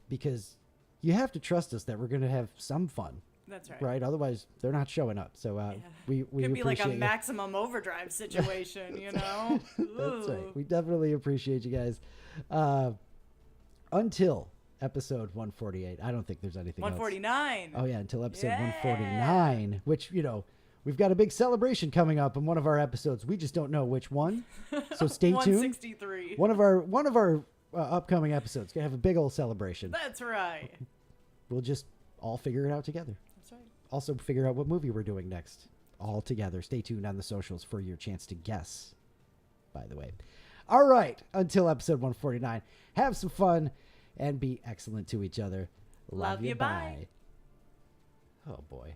because you have to trust us that we're going to have some fun. that's right. Right? Otherwise, they're not showing up. So we Could be like a appreciate you. Maximum Overdrive situation, you know? That's right. Ooh. We definitely appreciate you guys. Until episode 148. I don't think there's anything else. 149. Oh, yeah, until episode Yeah. 149, which, we've got a big celebration coming up in one of our episodes. We just don't know which one. So stay tuned. 163. One of our upcoming episodes going to have a big old celebration. That's right. We'll just all figure it out together. That's right. Also figure out what movie we're doing next all together. Stay tuned on the socials for your chance to guess, by the way. All right. Until episode 149, have some fun and be excellent to each other. Love you, bye. Oh, boy.